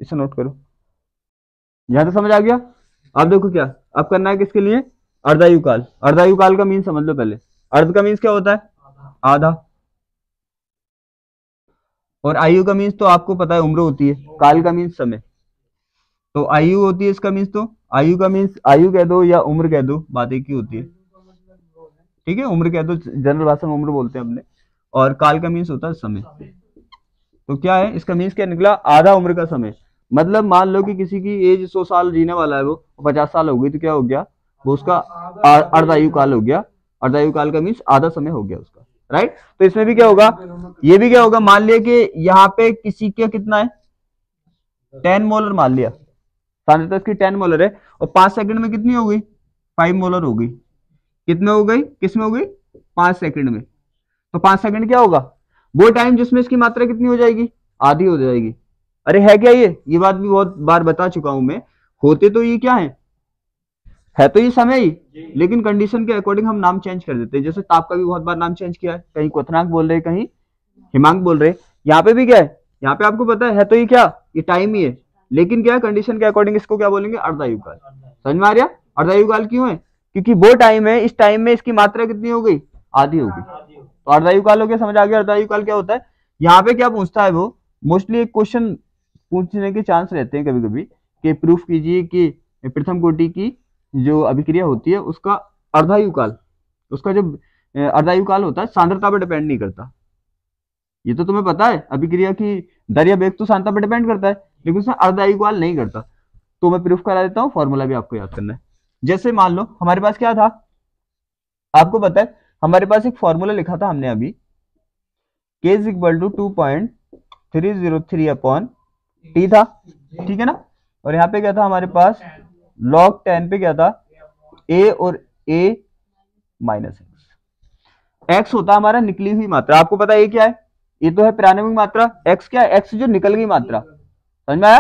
इसे नोट करो। यहां तो समझ आ गया। अब देखो क्या अब करना है, किसके लिए, अर्धायुकाल। अर्धायुकाल का मीन समझ लो पहले। अर्ध का मीन्स क्या होता है, आधा, और आयु का मीन्स तो आपको पता है उम्र होती है, काल का मीन्स समय। तो आयु होती है इसका मीन्स, तो आयु का मीन्स आयु कह दो या उम्र कह दो, बात एक ही होती है। ठीक है, उम्र कह दो, जनरल भाषा में उम्र बोलते हैं अपने। और काल का मीन्स होता है समय। तो क्या है इसका मीन्स, क्या निकला, आधा उम्र का समय। मतलब मान लो कि किसी की एज 100 साल जीने वाला है, वो 50 साल हो गई, तो क्या हो गया, वो उसका अर्धायु काल हो गया। अर्धायु काल का मीन्स आधा समय हो गया उसका, राइट। तो इसमें भी क्या होगा, ये भी क्या होगा, मान लिया कि यहाँ पे किसी का कितना है, 10 मोलर मान लिया, सांद्रता इसकी 10 मोलर है, और 5 सेकंड में कितनी हो गई, 5 मोलर हो गई। कितने हो गई, किसमें हो गई, 5 सेकंड में। तो 5 सेकंड क्या होगा, वो टाइम जिसमें इसकी मात्रा कितनी हो जाएगी, आधी हो जाएगी। अरे है क्या ये बात भी बहुत बार बता चुका हूं मैं। होते तो ये क्या है तो ये समय ही, लेकिन कंडीशन के अकॉर्डिंग हम नाम चेंज कर देते हैं। जैसे ताप का भी बहुत बार नाम चेंज किया है, कहीं क्वथनांक बोल रहे, कहीं हिमांक बोल रहे। यहाँ पे भी क्या है, यहाँ पे आपको पता है तो ये क्या, ये टाइम ही है, लेकिन क्या कंडीशन के अकॉर्डिंग इसको क्या बोलेंगे, अर्धायुकाल। समझ में आ रहा, अर्धायुकाल क्यों है, क्योंकि वो टाइम है, इस टाइम में इसकी मात्रा कितनी हो गई, आधी हो गई। तो अर्धायुकाल हो गया, समझ आ गया अर्धायुकाल क्या होता है। यहाँ पे क्या पूछता है वो, मोस्टली एक क्वेश्चन पूछने के चांस रहते हैं कभी कभी, कि प्रूफ कीजिए कि प्रथम कोटि की जो अभिक्रिया होती है उसका अर्धायुकाल, उसका जो अर्धायुकाल होता है सांद्रता पर डिपेंड नहीं करता। ये तो तुम्हें पता है, अभिक्रिया की दर या वेग तो सांद्रता पर डिपेंड करता है, लेकिन उसमें अर्धायुकाल नहीं करता। तो मैं प्रूफ करा देता हूँ, फॉर्मूला भी आपको याद करना है। जैसे मान लो हमारे पास क्या था, आपको पता है हमारे पास एक फॉर्मूला लिखा था हमने अभी, k is equal to 2.303 upon T था, ठीक है ना। और यहाँ पे क्या था हमारे पास, log 10 पे क्या था, a और a माइनस x होता हमारा निकली हुई मात्रा। आपको पता है ये क्या है, ये तो है प्रारंभिक मात्रा, x क्या है, x जो निकल गई मात्रा। समझ में आया।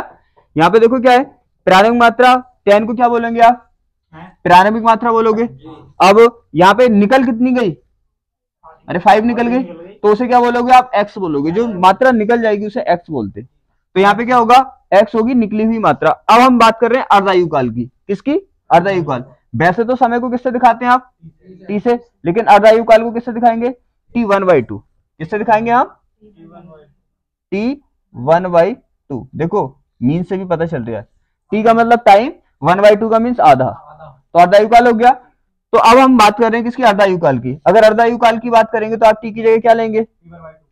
यहाँ पे देखो क्या है, प्रारंभिक मात्रा 10 को क्या बोलेंगे आप, प्रारंभिक मात्रा बोलोगे। अब यहाँ पे निकल कितनी गई, अरे 5 निकल गई तो उसे क्या बोलोगे आप, x बोलोगे। जो मात्रा निकल जाएगी उसे x बोलते। तो यहाँ पे क्या होगा, x होगी निकली हुई मात्रा। अब हम बात कर रहे हैं अर्धायुकाल की। किसकी, अर्धायुकाल। वैसे तो समय को किससे दिखाते हैं आप, t से, लेकिन अर्धायुकाल को किससे दिखाएंगे, t1/2। किससे दिखाएंगे आप, t1/2। देखो मीन से भी पता चल रहा है, t का मतलब टाइम, 1/2 का मीन्स आधा, तो अर्धायुकाल हो गया। तो अब हम बात कर रहे हैं किसकी, अर्धायुकाल की। अगर अर्धायुकाल की बात करेंगे तो आप टी की जगह क्या लेंगे,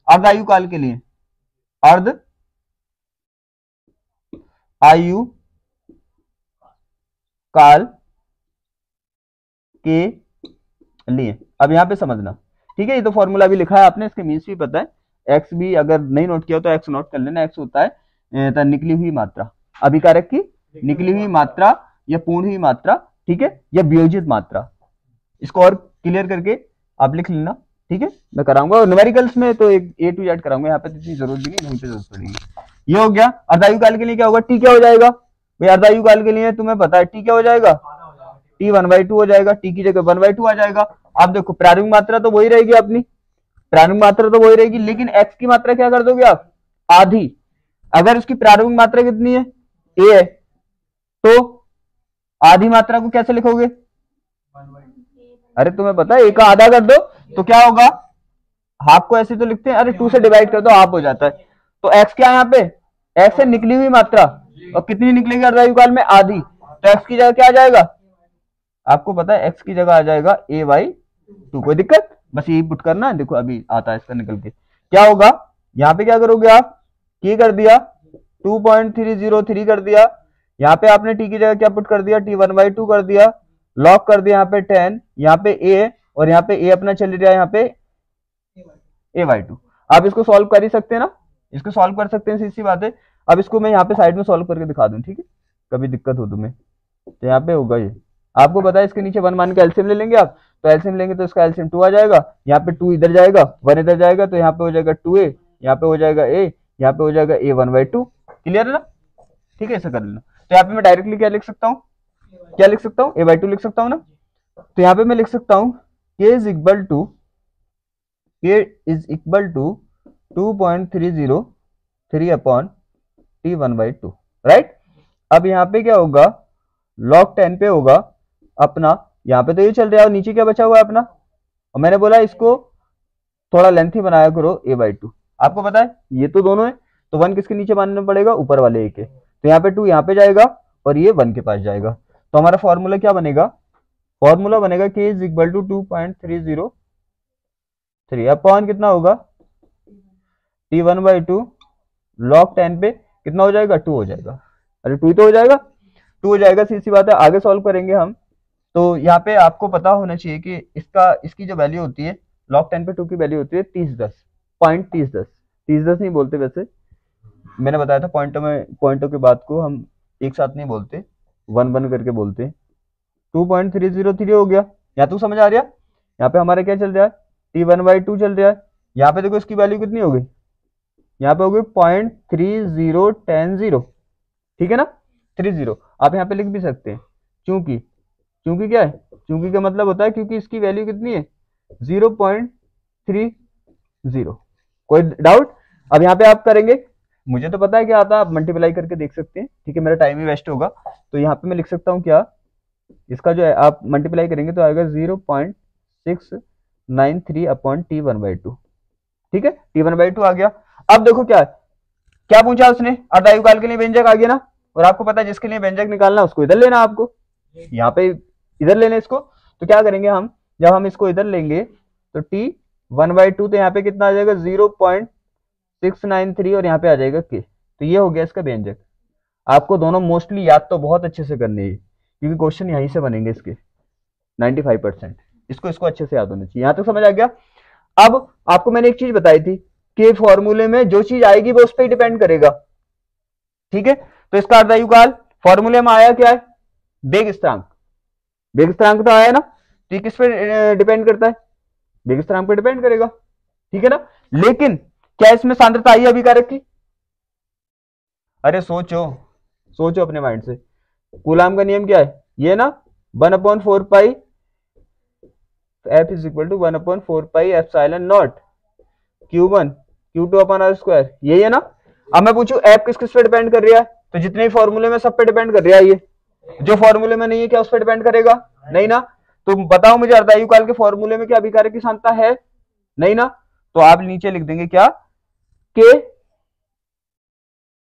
अर्धायुकाल के लिए अर्ध आयु काल के लिए। अब यहां पे समझना, ठीक है, ये तो फॉर्मूला भी लिखा है आपने, इसके मीन्स भी पता है। एक्स भी अगर नहीं नोट किया तो एक्स नोट कर लेना। एक्स होता है निकली हुई मात्रा, अभिकारक की निकली हुई मात्रा या पूर्ण हुई मात्रा, ठीक है, या वियोजित मात्रा। इसको और क्लियर करके आप लिख लेना, ठीक है, मैं कराऊंगा। और न्यूमेरिकल्स में तो एक A to Z कराऊंगा, यहाँ पे इतनी जरूरत भी नहीं, वहीं पे जरूरत पड़ेगी। ये हो गया। अर्धायुकाल के लिए क्या होगा, टी क्या हो जाएगा भाई, अर्धायुकाल के लिए तुम्हें पता है टी क्या हो जाएगा, टी 1/2 हो जाएगा, टी की जगह 1/2 आ जाएगा। आप देखो प्रारंभिक मात्रा तो वही रहेगी अपनी, प्रारंभिक मात्रा तो वही रहेगी, लेकिन एक्स की मात्रा क्या कर दोगे आप, आधी। अगर उसकी प्रारंभिक मात्रा कितनी है, ए है, तो आधी मात्रा को कैसे लिखोगे, अरे तुम्हें पता है, ए का आधा कर दो तो क्या होगा, हाफ को ऐसे तो लिखते हैं, अरे 2 से डिवाइड कर दो हाफ हो जाता है। तो एक्स क्या है यहाँ पे, एक्स है निकली हुई मात्रा, और कितनी निकलेगी अर्धायुकाल में, आधी। तो एक्स की जगह क्या आ जाएगा, आपको पता है एक्स की जगह आ जाएगा a/2। कोई दिक्कत, बस यही पुट करना है। देखो अभी आता है इसका निकल के, क्या होगा, यहाँ पे क्या करोगे आप, की कर दिया 2.303 कर दिया, यहाँ पे आपने टी की जगह क्या पुट कर दिया, टी 1/2 कर दिया, लॉक कर दिया यहाँ पे 10, यहाँ पे a, और यहाँ पे a अपना चल रहा है यहाँ पे a/2। आप इसको सॉल्व कर ही सकते हैं ना, इसको सॉल्व कर सकते हैं, सीधी बात है। अब इसको मैं यहाँ पे साइड में सॉल्व करके दिखा दूं, ठीक है, कभी दिक्कत हो तुम्हें। तो यहाँ पे होगा ये, आपको पता है इसके नीचे 1 मान के एलसीएम ले लेंगे आप, तो एलसीएम लेंगे तो इसका एलसीएम 2 आ जाएगा, यहाँ पे 2 इधर जाएगा 1 इधर जाएगा, तो यहाँ पे हो जाएगा 2a, यहाँ पे हो जाएगा a, यहाँ पे हो जाएगा a 1/2। क्लियर है ना, ठीक है, ऐसा कर लेना। तो यहाँ पे मैं डायरेक्टली क्या लिख सकता हूँ, क्या लिख सकता हूँ, a/2 लिख सकता हूँ ना। तो यहाँ पे मैं लिख सकता हूँ k is equal to 2.303 upon t1/2, right. अब यहाँ पे क्या होगा, log 10 पे होगा अपना, यहाँ पे तो ये चल रहा है और नीचे क्या बचा हुआ है अपना, और मैंने बोला इसको थोड़ा लेंथी बनाया करो a/2। आपको पता है ये तो दोनों है, तो 1 किसके नीचे मानना पड़ेगा, ऊपर वाले ए के। तो यहाँ पे 2 यहाँ पे जाएगा और ये 1 के पास जाएगा। तो हमारा फॉर्मूला क्या बनेगा, फॉर्मूला बनेगा k is equal to 2.303 upon कितना होगा, t1/2 log 10 पे कितना हो जाएगा, 2 हो जाएगा। अरे 2 तो हो जाएगा, 2 हो जाएगा, सीधी बात है। आगे सॉल्व करेंगे हम। तो यहाँ पे आपको पता होना चाहिए कि इसकी जो वैल्यू होती है log 10 पे 2 की वैल्यू होती है 3010, पॉइंट 3010, 3010 नहीं बोलते वैसे, मैंने बताया था पॉइंटों के बाद को हम एक साथ नहीं बोलते, 1 करके बोलते। 2.303 हो गया, यहाँ तक समझ आ रहा है। यहाँ पे हमारा क्या चल रहा है, t1/2 चल रहा है। यहाँ पे देखो इसकी वैल्यू कितनी हो गई, यहाँ पे हो गई 0.3010, ठीक है ना, 30। आप यहाँ पे लिख भी सकते हैं, क्योंकि क्या है, क्योंकि का मतलब होता है क्योंकि इसकी वैल्यू कितनी है, 0.30। कोई डाउट। अब यहाँ पे आप करेंगे, मुझे तो पता है क्या आता है, आप मल्टीप्लाई करके देख सकते हैं, ठीक है, मेरा टाइम ही वेस्ट होगा। तो यहाँ पे मैं लिख सकता हूँ क्या, इसका जो है आप मल्टीप्लाई करेंगे तो आएगा 0.693 अपॉन t1/2, ठीक है, t1/2 आ गया। अब देखो क्या क्या पूछा उसने, अर्धायुकाल के लिए व्यंजक आ गया ना, और आपको पता है जिसके लिए व्यंजक निकालना उसको इधर लेना, आपको यहाँ पे इधर लेना इसको। तो क्या करेंगे हम, जब हम इसको इधर लेंगे तो t1/2, तो यहाँ पे कितना आ जाएगा 0.693 और यहाँ पे आ जाएगा k। तो ये हो गया इसका व्यंजक। आपको दोनों मोस्टली याद तो बहुत अच्छे से करने हैं, क्योंकि क्वेश्चन यहीं से बनेंगे इसके 95%। इसको अच्छे से याद होना चाहिए। यहां तक समझ आ गया। अब आपको मैंने एक चीज बताई थी कि फॉर्मूले में जो चीज आएगी वो उस पर डिपेंड करेगा, ठीक है। तो इसका अर्धायुकाल फॉर्मूले में आया क्या है, वेग स्थिरांक। वेग स्थिरांक तो आया ना, तो ये किस पे डिपेंड करता है, वेग स्थिरांक पे डिपेंड करेगा, ठीक है ना। लेकिन क्या इसमें सांद्रता आई अभिकारक की, अरे सोचो अपने माइंड से। कूलाम का नियम क्या है, ये ना 1/4 पाई तो F is equal to 1/4πε0 Q1 Q2/r², यही है ना। अब मैं पूछूं F किस पे डिपेंड कर रहा है, तो जितने फॉर्मूले में सब पे डिपेंड कर रहा है, ये जो फॉर्मूले में नहीं है क्या उस पर डिपेंड करेगा, नहीं ना। तो बताओ मुझे अर्धायु काल के फॉर्मूले में क्या अभिकारक की सांद्रता है, नहीं ना। तो आप नीचे लिख देंगे क्या कि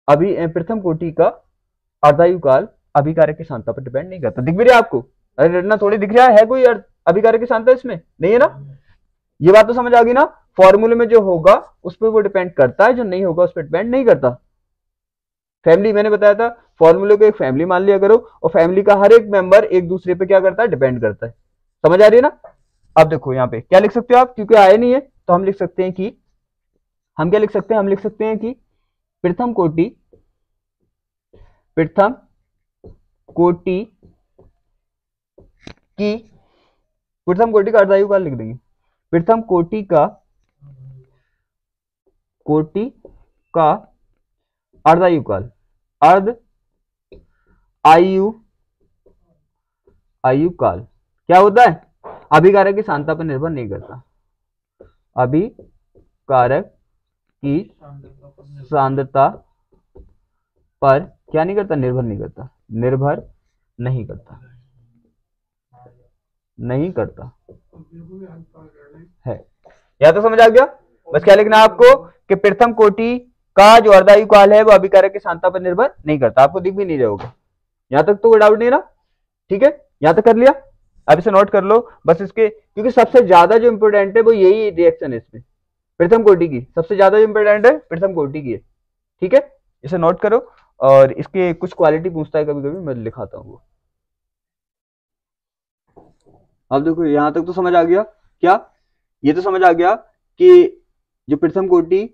अभी प्रथम कोटि का अर्धायु काल अभिकारक की सांद्रता पर डिपेंड नहीं करता। दिख भी रहा है आपको, अरे रटना थोड़ी दिख रहा है कोई अभिकारक की सांद्रता इसमें, नहीं है ना। ये बात तो समझ आ गई ना, फॉर्मूले में जो होगा उस पर वो डिपेंड करता है, जो नहीं होगा उस पर डिपेंड नहीं करता। फैमिली मैंने बताया था, फॉर्मूले को एक फैमिली मान लिया करो और फैमिली का हर एक मेंबर एक दूसरे पे क्या करता है, डिपेंड करता है। समझ आ रही है ना। अब देखो यहाँ पे क्या लिख सकते हो आप, क्योंकि आए नहीं है तो हम लिख सकते हैं कि, हम क्या लिख सकते हैं, हम लिख सकते हैं कि प्रथम कोटि का अर्धायु काल लिख देंगे। प्रथम कोटि का अर्धायु काल, आयु काल क्या होता है, अभिकारक की सांद्रता पर निर्भर नहीं करता। अभिकारक की सांद्रता पर क्या नहीं करता, निर्भर नहीं करता, नहीं करता है। या तो समझ आ गया। बस क्या लिखना है आपको कि प्रथम कोटि का जो अर्धायु काल है वो अभिकारक की सांद्रता पर निर्भर नहीं करता। आपको दिख भी नहीं रहा होगा, यहां तक तो कोई डाउट नहीं ना, ठीक है, यहां तक कर लिया। अब इसे नोट कर लो बस इसके, क्योंकि सबसे ज्यादा जो इंपोर्टेंट है वो यही रिएक्शन है इसमें, प्रथम कोटि की सबसे ज्यादा जो इंपोर्टेंट है प्रथम कोटि की है, ठीक है। इसे नोट करो और इसके कुछ क्वालिटी पूछता है कभी कभी, मैं लिखाता हूँ वो। अब देखो यहां तक तो समझ आ गया, क्या ये तो समझ आ गया कि जो प्रथम कोटि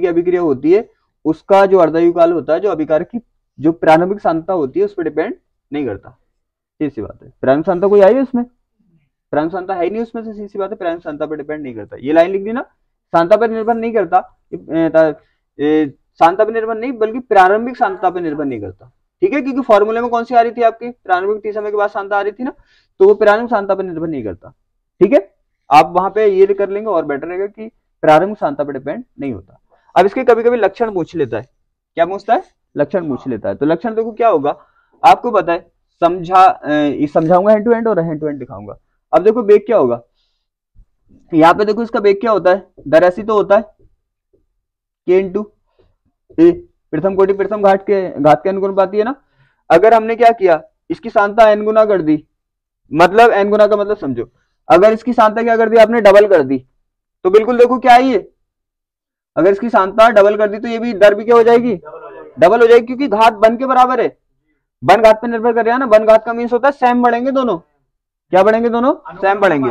की अभिक्रिया होती है उसका जो अर्धायु काल होता है, जो अभिकारक की जो प्रारंभिक सांद्रता होती है उस पर डिपेंड नहीं करता। सीधी सी बात है, प्रारंभिक सांद्रता कोई आई है उसमें, प्रारंभिक सांद्रता है ही नहीं उसमें, से सीधी सी बात है, प्रारंभिक सांद्रता पर डिपेंड नहीं करता। ये लाइन लिख दी ना, सांद्रता पर निर्भर नहीं करता, सांद्रता पर निर्भर नहीं बल्कि प्रारंभिक सांद्रता पर निर्भर नहीं करता, ठीक है। क्योंकि फॉर्मूले में कौन सी आ रही थी आपकी, प्रारंभिक t समय के बाद सांद्रता आ रही थी ना, तो वो प्रारंभिक सांद्रता पर निर्भर नहीं करता, ठीक है। आप वहां पे ये कर लेंगे और बेटर रहेगा कि प्रारंभिक सांद्रता पर डिपेंड नहीं होता। अब इसके कभी कभी लक्षण पूछ लेता है, क्या पूछता है, लक्षण पूछ लेता है। तो लक्षण देखो क्या होगा, आपको पता है, समझाऊंगा हैंड टू हैंड और हैंड टू हैंड दिखाऊंगा। अब देखो बेग क्या होगा, यहाँ पे देखो इसका बेग क्या होता है, दरअसी तो होता है k इंटू ए, प्रथम कोटि प्रथम घात के अनुपाती है ना। अगर हमने क्या किया, इसकी सांद्रता n गुना कर दी, मतलब n गुना का मतलब समझो, अगर इसकी सांद्रता क्या कर दी आपने, डबल कर दी, तो बिल्कुल देखो क्या आई है, अगर इसकी सांद्रता डबल कर दी तो ये भी दर भी क्या हो जाएगी, डबल हो जाएगी, क्योंकि घात बन के बराबर है, बन घात पे निर्भर कर रहा है ना। बन घात का मीन्स होता है सेम बढ़ेंगे दोनों, क्या बढ़ेंगे दोनों, सेम बढ़ेंगे,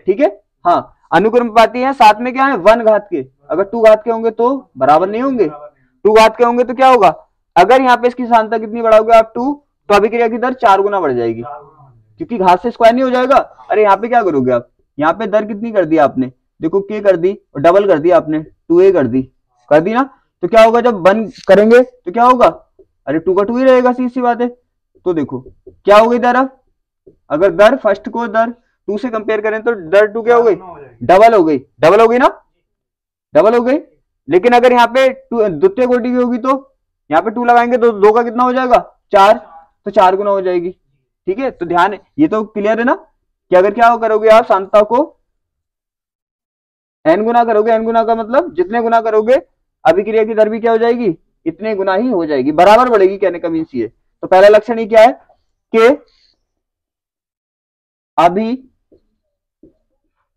ठीक है। हाँ अनुक्रमपाती है, साथ में क्या है, 1 घात के, अगर 2 घात के होंगे तो बराबर नहीं होंगे, 2 घात के होंगे तो क्या होगा, अगर यहाँ पे इसकी सांद्रता कितनी बढ़ाओगे आप 2, तो अभिक्रिया की दर 4 गुना बढ़ जाएगी, क्योंकि घात से स्क्वायर नहीं हो जाएगा। अरे यहाँ पे क्या करोगे आप, यहाँ पे दर कितनी कर दी आपने, देखो k कर दी और डबल कर दी आपने, 2a कर दी ना, तो क्या होगा जब बन करेंगे तो क्या होगा, अरे 2 का 2 ही रहेगा, सीधी सी बात है। तो देखो क्या हो गई दर, अब अगर दर फर्स्ट को दर 2 से कंपेयर करें तो दर 2 क्या हो गई, डबल हो गई, ना, डबल हो गई। लेकिन अगर यहाँ पे द्वितीय कोटि की होगी तो यहाँ पे 2 लगाएंगे तो 2 का कितना हो जाएगा, 4, तो 4 गुना हो जाएगी, ठीक है। तो ध्यान, ये तो क्लियर है ना, कि अगर क्या करोगे आप सांद्रता को n गुना करोगे, n गुना का मतलब जितने गुना करोगे अभिक्रिया की दर भी क्या हो जाएगी, इतने गुना ही हो जाएगी, बराबर बढ़ेगी, कहने का मीन्स ये। तो पहला लक्षण ही क्या है कि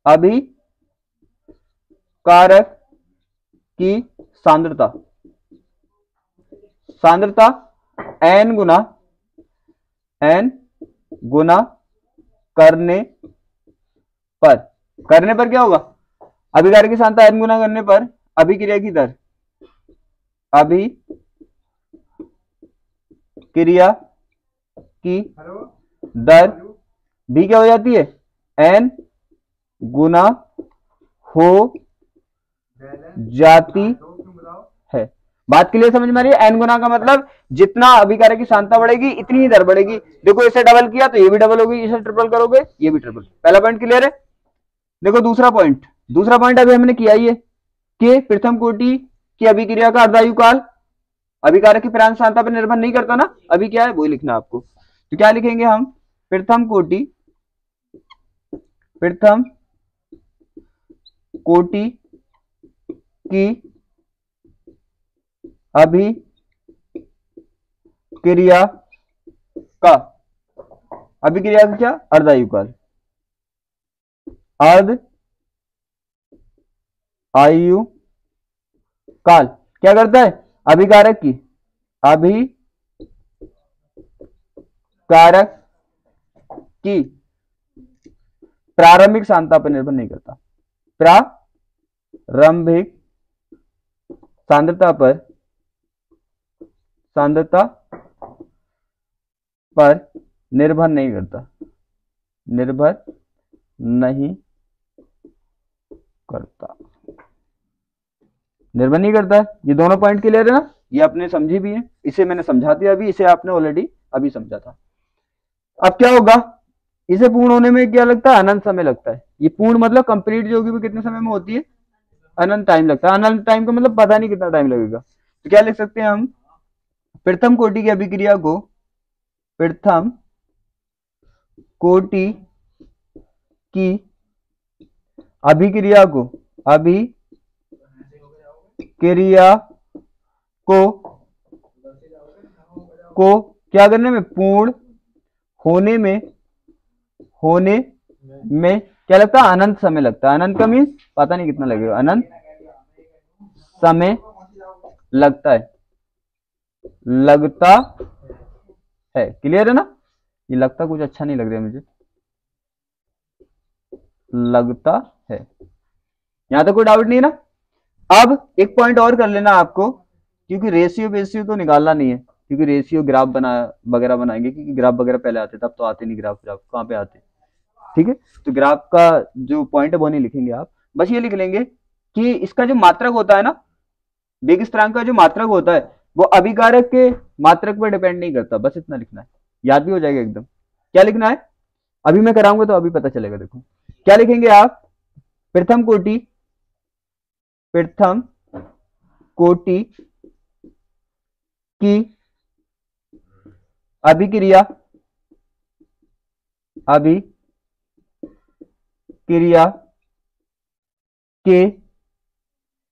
अभिकारक की सांद्रता n गुना करने पर क्या होगा, अभिकारक की सांद्रता n गुना करने पर अभिक्रिया की दर भी क्या हो जाती है, n गुना हो जाती है। बात क्लियर समझ में आ रही है? n गुना का मतलब जितना अभिकारक की सांद्रता बढ़ेगी इतनी ही दर बढ़ेगी। देखो इसे डबल किया तो ये भी डबल होगी, इसे ट्रिपल करोगे ये भी ट्रिपल। पहला पॉइंट क्लियर है। देखो दूसरा पॉइंट अभी हमने किया ही है कि प्रथम कोटि की अभिक्रिया का अर्धायु काल अभिकारक की प्रारंभिक सांद्रता पर निर्भर नहीं करता ना, अभी क्या है वही लिखना आपको। तो क्या लिखेंगे हम, प्रथम कोटि की अभिक्रिया का क्या अर्धायु काल, आयु काल क्या करता है, अभिकारक की प्रारंभिक सांद्रता पर निर्भर नहीं करता, प्रारंभिक सांद्रता पर निर्भर नहीं करता, ये दोनों पॉइंट क्लियर है ना, ये आपने समझी भी है, इसे मैंने समझा दिया अभी, इसे आपने ऑलरेडी अभी समझा था। अब क्या होगा, इसे पूर्ण होने में क्या लगता है, अनंत समय लगता है। ये पूर्ण मतलब कंप्लीट जो होगी वो कितने समय में होती है, अनंत टाइम लगता है। अनंत टाइम का मतलब पता नहीं कितना टाइम लगेगा। तो क्या लिख सकते हैं हम, प्रथम कोटि की अभिक्रिया को, प्रथम कोटि की अभिक्रिया को क्या करने में, पूर्ण होने में क्या लगता है, अनंत समय लगता है। अनंत का मीन्स पता नहीं कितना लगेगा, अनंत समय लगता है। क्लियर है ना, ये लगता कुछ अच्छा नहीं लग रहा है मुझे, लगता है। यहां तक कोई डाउट नहीं है ना। अब एक पॉइंट और कर लेना आपको, क्योंकि रेशियो तो निकालना नहीं है, क्योंकि रेशियो ग्राफ वगैरह बनाएंगे, क्योंकि ग्राफ वगैरह पहले आते, तब तो आते नहीं ग्राफ कहाँ पे आते, ठीक है। तो ग्राफ का जो पॉइंट है वो नहीं लिखेंगे आप, बस ये लिख लेंगे कि इसका जो मात्रक होता है ना, वेग स्थिरांक का जो मात्रक होता है वो अभिकारक के मात्रक पर डिपेंड नहीं करता, बस इतना लिखना है, याद भी हो जाएगा एकदम। क्या लिखना है, अभी मैं कराऊंगा तो अभी पता चलेगा। देखो क्या लिखेंगे आप, प्रथम कोटि की अभिक्रिया के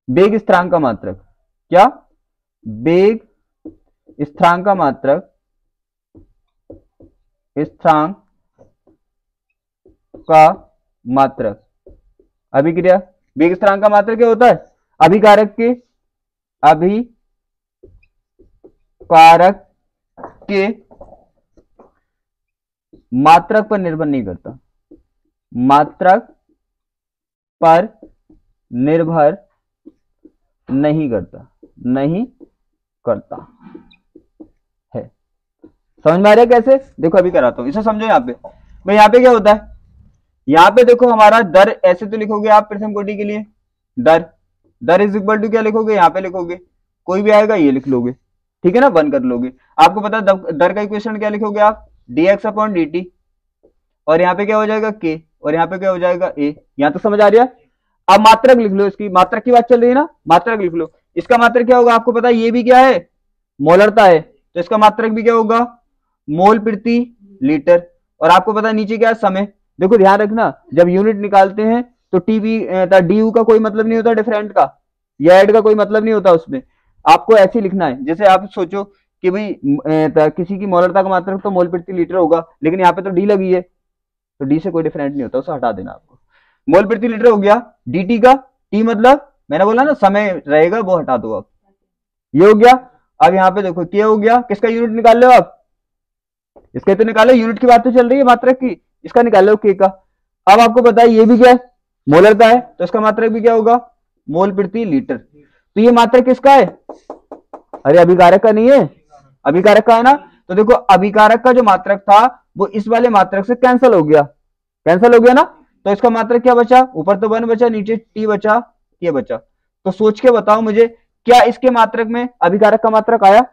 वेग स्थिरांक का मात्रक, क्या, वेग स्थिरांक का मात्रक, अभिक्रिया वेग स्थिरांक का मात्रक क्या होता है, अभिकारक के मात्रक पर निर्भर नहीं करता, नहीं करता है। समझ में आ रहा है कैसे, देखो अभी कराता हूं, इसे समझो। यहाँ पे भाई, यहाँ पे क्या होता है, यहाँ पे देखो हमारा दर ऐसे तो लिखोगे आप प्रथम कोटि के लिए, दर इज इक्वल टू क्या लिखोगे, यहाँ पे लिखोगे, कोई भी आएगा ये लिख लोगे, ठीक है ना, 1 कर लोगे। आपको पता है दर का इक्वेशन क्या लिखोगे आप, dx/dt, और यहाँ पे क्या हो जाएगा k, और यहाँ पे क्या हो जाएगा a। यहाँ तो समझ आ रहा है। अब मात्रक लिख लो, इसकी मात्रक की बात चल रही है ना, मात्रक लिख लो। इसका मात्रक क्या होगा, आपको पता है ये भी क्या है, मोलरता है, तो इसका मात्रक भी क्या होगा, मोल प्रति लीटर। और आपको पता है नीचे क्या है, समय। देखो ध्यान रखना, जब यूनिट निकालते हैं तो डी का कोई मतलब नहीं होता, डिफरेंट का या ऐड का कोई मतलब नहीं होता उसमें। आपको ऐसे लिखना है, जैसे आप सोचो कि भाई किसी की मोलरता का मात्रक तो मोल प्रति लीटर होगा, लेकिन यहाँ पे तो डी लगी है, तो डी से कोई डिफरेंट नहीं होता, उसे हटा देना आपको। मोल प्रति लीटर हो गया, dt का, टी मतलब मैंने बोला ना समय रहेगा, वो हटा दो आप, ये हो गया। अब यहाँ पे देखो क्या हो गया, किसका यूनिट निकाल लो आप, इसका तो निकालो, यूनिट की बात तो चल रही है मात्रक की, इसका निकाल लो के का। अब आपको पता है ये भी क्या है, मोलरता है, तो इसका मात्रक भी क्या होगा, मोल प्रति लीटर। तो ये मात्रक किसका है, अरे अभिकारक का नहीं है, अभिकारक का है ना। तो देखो अभिकारक का जो मात्रक था वो इस वाले मात्रक से कैंसिल हो गया ना, तो इसका मात्रक क्या बचा, ऊपर तो 1 बचा, नीचे t बचा, ये बचा। तो सोच के बताओ मुझे क्या इसके मात्रक में अभिकारक का मात्रक आया?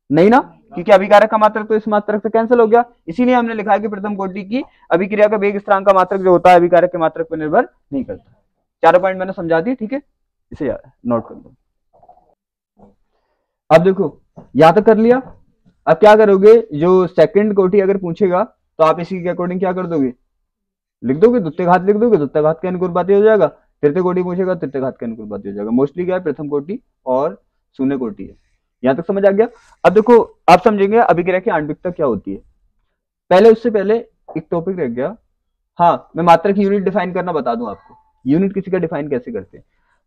नहीं ना, क्योंकि अभिकारक का मात्रक तो इस मात्रक से कैंसिल हो गया। इसीलिए हमने लिखा है कि प्रथम कोटि की अभिक्रिया का वेग स्थिरांक का मात्रक जो होता है अभिकारक के मात्रक पर निर्भर नहीं करता। चारों पॉइंट मैंने समझा दिए, ठीक है, इसे नोट कर दो। अब देखो या तो कर लिया, अब क्या करोगे, जो सेकंड कोटि अगर पूछेगा तो आप इसी के अकॉर्डिंग क्या कर दोगे, लिख दोगे, द्वितीय घात लिख दोगे, द्वितीय घात के अनुपाती हो जाएगा। तृतीय कोटि पूछेगा, तृतीय घात के अनुपाती हो जाएगा। मोस्टली क्या है, प्रथम कोटि और शून्य कोटि है। यहां तक समझ आ गया। अब देखो आप समझेंगे अभिक्रिया की आणविकता क्या होती है। पहले उससे पहले एक टॉपिक रह गया, हाँ मैं मात्रक की यूनिट डिफाइन करना बता दूं आपको। यूनिट किसी का डिफाइन कैसे करते हैं,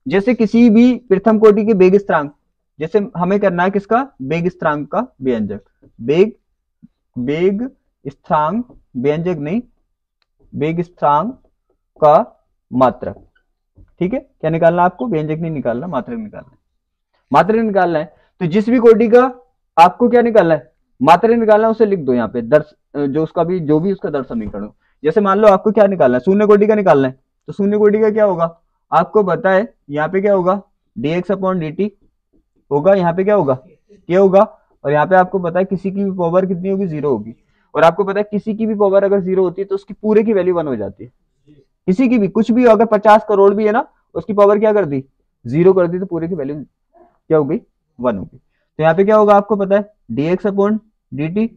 जैसे किसी भी प्रथम कोटि के वेग स्थिरांक, जैसे हमें करना है किसका, वेग स्थिरांक का व्यंजक, वेग स्थिरांक व्यंजक नहीं, वेग स्थिरांक का मात्रक, ठीक है। क्या निकालना आपको, व्यंजक नहीं निकालना, मात्रक निकालना है। मात्रक निकालना है तो जिस भी कोटि का आपको क्या निकालना है, मात्रक निकालना है, उसे लिख दो यहाँ पे दर्श, जो उसका भी जो भी उसका दर समीकरण हो। जैसे मान लो आपको क्या निकालना है, शून्य कोटि का निकालना है, तो शून्य कोटि का क्या होगा आपको पता है, यहाँ पे क्या होगा, dx अपॉन dt होगा, यहाँ पे क्या होगा, क्या होगा, और यहाँ पे आपको पता है किसी की भी पावर कितनी होगी, 0 होगी। और आपको पता है किसी की भी पावर अगर 0 होती है तो उसकी पूरे की वैल्यू 1 हो जाती है। किसी की भी कुछ भी अगर 50 करोड़ भी है ना, उसकी पावर क्या कर दी, 0 कर दी, तो पूरे की वैल्यू क्या हो गई, 1 हो गई। तो यहाँ पे क्या होगा आपको पता है, dx अपॉन dt,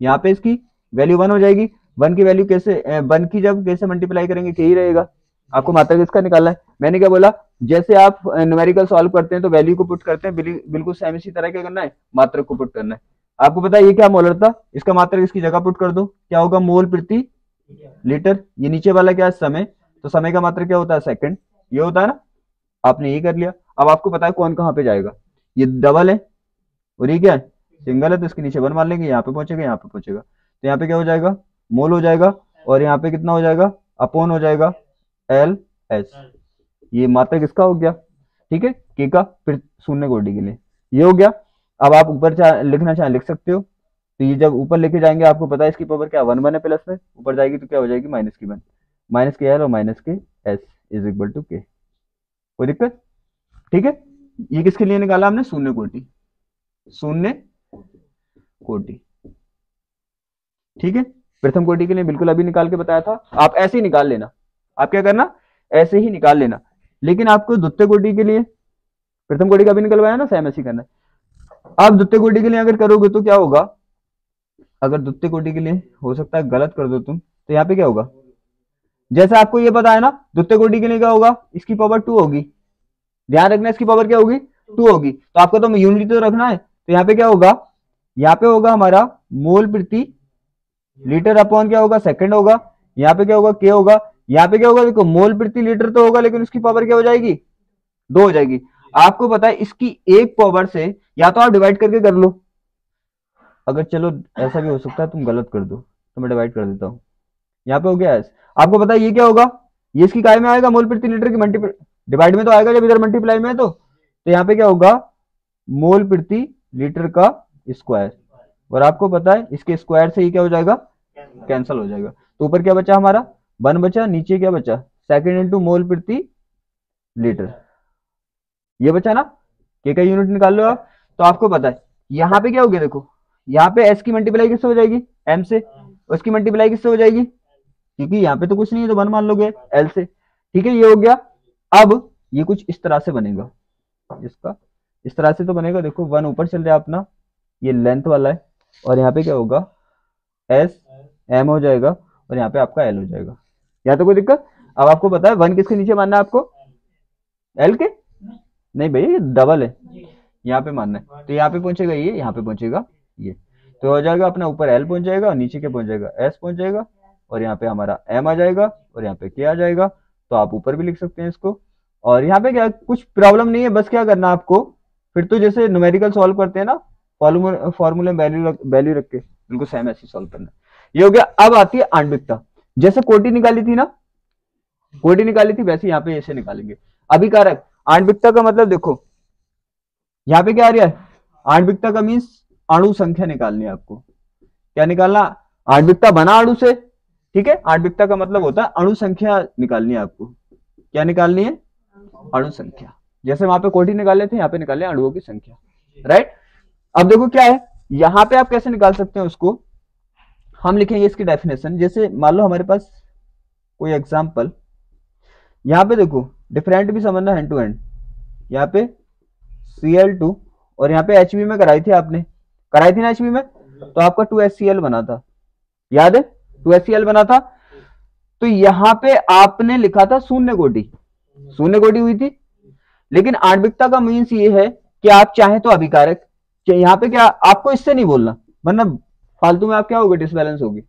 यहाँ पे इसकी वैल्यू 1 हो जाएगी। 1 की वैल्यू कैसे, 1 की जब कैसे मल्टीप्लाई करेंगे, क्या ही रहेगा। आपको मात्रक इसका निकालना है। मैंने क्या बोला, जैसे आप न्यूमेरिकल सॉल्व करते हैं तो वैल्यू को पुट करते हैं, बिल्कुल सेम इसी तरह क्या करना है, मात्रक को पुट करना है। आपको पता है ये क्या मोलर था, इसका मात्रक इसकी जगह पुट कर दो, क्या होगा, मोल प्रति लीटर। ये नीचे वाला क्या है, समय, तो समय का मात्रक क्या होता है, सेकंड, ये होता है ना। आपने ये कर लिया। अब आपको पता है कौन कहाँ पे जाएगा, ये डबल है और ये क्या है, सिंगल है, तो इसके नीचे 1 मान लेंगे, यहाँ पे पहुंचेगा, यहाँ पे पहुंचेगा, तो यहाँ पे क्या हो जाएगा, मोल हो जाएगा, और यहाँ पे कितना हो जाएगा, अपॉन हो जाएगा एल एस। ये मात्रक इसका हो गया, ठीक है, के का, फिर शून्य कोटि के लिए ये हो गया। अब आप ऊपर लिखना चाहे लिख सकते हो। तो ये जब ऊपर लेके जाएंगे आपको पता है इसकी पावर क्या 1 है, प्लस में ऊपर जाएगी तो क्या हो जाएगी, माइनस की 1, माइनस के एल और माइनस के एस इज इक्वल टू के। कोई दिक्कत, ठीक है। ये किसके लिए निकाला हमने, शून्य कोटि, शून्य कोटि, ठीक है। प्रथम कोटि के लिए बिल्कुल अभी निकाल के बताया था, आप ऐसे ही निकाल लेना। आप क्या करना, ऐसे ही निकाल लेना। लेकिन आपको द्वितीय कोटि के लिए, प्रथम कोटि का भी निकलवाया ना, सेम ऐसे ही करना है। आप द्वितीय कोटि के लिए अगर करोगे तो क्या होगा, अगर द्वितीय कोटि के लिए हो सकता है गलत कर दो तुम, तो यहाँ पे क्या होगा, जैसे आपको ये पता है ना, द्वितीय कोटि के लिए क्या होगा, इसकी पावर 2 होगी, ध्यान रखना इसकी पावर क्या होगी, 2 होगी। तो आपको तो यूनिट तो रखना है, तो यहाँ पे क्या होगा, यहाँ पे होगा हमारा मोल प्रति लीटर अपॉन क्या होगा, सेकंड होगा। यहाँ पे क्या होगा, के होगा। यहाँ पे क्या होगा, देखो मोल प्रति लीटर तो होगा, लेकिन उसकी पावर क्या हो जाएगी, 2 हो जाएगी। आपको पता है इसकी एक पावर से या तो आप डिवाइड करके कर लो, अगर चलो ऐसा भी हो सकता है तुम गलत कर दो, तो मैं डिवाइड कर देता हूँ। यहाँ पे हो गया एस। आपको पता है ये क्या होगा, ये इसकी काय में आएगा, मोल प्रति लीटर की मल्टीप्लाई, डिवाइड में तो आएगा जब इधर मल्टीप्लाई में है, तो यहाँ पे क्या होगा, मोल प्रति लीटर का स्क्वायर, और आपको पता है इसके स्क्वायर से ही क्या हो जाएगा, कैंसिल हो जाएगा। तो ऊपर क्या बचा हमारा, 1 बचा, नीचे क्या बचा, सेकंड इंटू मोल प्रति लीटर, ये बचा ना। के का यूनिट निकाल लो आप। तो आपको पता है यहाँ पे क्या हो गया, देखो यहाँ पे एस की मल्टीप्लाई किससे हो जाएगी, एम से, उसकी मल्टीप्लाई किससे हो जाएगी, क्योंकि यहाँ पे तो कुछ नहीं है तो 1 मान लोगे, एल से, ठीक है। ये हो गया। अब ये कुछ इस तरह से बनेगा, इसका इस तरह से तो बनेगा, देखो 1 ऊपर चल जाए अपना, ये लेंथ वाला है, और यहाँ पे क्या होगा, एस एम हो जाएगा, और यहाँ पे आपका एल हो जाएगा। यहाँ तो कोई दिक्कत। अब आपको पता है 1 किसके नीचे मानना है आपको, एल के, नहीं भैया ये डबल है, यहाँ पे मानना है। तो यहाँ पे पहुंचेगा ये, यहाँ पे पहुंचेगा ये, तो हो जाएगा अपना ऊपर एल पहुंच जाएगा, और नीचे क्या पहुंच जाएगा, एस पहुंच जाएगा, और यहाँ पे हमारा एम आ जाएगा, और यहाँ पे क्या आ जाएगा। तो आप ऊपर भी लिख सकते हैं इसको। और यहाँ पे क्या कुछ प्रॉब्लम नहीं है, बस क्या करना आपको, फिर तो जैसे न्यूमेरिकल सॉल्व करते हैं ना, फॉर्मूले वैल्यू रख के बिल्कुल सेम ऐसे सॉल्व करना। ये हो गया। अब आती है आणविकता। जैसे कोटि निकाली थी ना, कोटि निकाली थी, वैसे यहाँ पे ऐसे निकालेंगे अभिकारक। आणविकता का मतलब देखो यहाँ पे क्या आ रहा है, आणविकता का मीन्स अणु संख्या निकालनी है आपको। क्या निकालना, आणविकता बना अणु से, ठीक है। आणविकता का मतलब होता है अणु संख्या निकालनी है आपको। क्या निकालनी है, अणु संख्या, जैसे वहां पे कोटि निकाले थे, यहाँ पे निकाले अणुओं की संख्या, राइट। अब देखो क्या है, यहाँ पे आप कैसे निकाल सकते हैं उसको, हम लिखेंगे इसकी डेफिनेशन। जैसे मान लो हमारे पास कोई एग्जाम्पल, यहाँ पे देखो डिफरेंट भी समझना हैंड टू हैंड, यहाँ पे Cl2 और यहाँ पे Hb में कराई थी आपने, कराई थी ना Hb में, तो आपका 2HCl बना था, याद है 2HCl बना था। तो यहाँ पे आपने लिखा था शून्य कोटि, शून्य कोटि हुई थी। लेकिन आणविकता का मीन्स ये है कि आप चाहें तो अभिकारक, यहाँ पे क्या आपको इससे नहीं बोलना, वरना फालतू में आप क्या होगे, डिसबैलेंस होगी।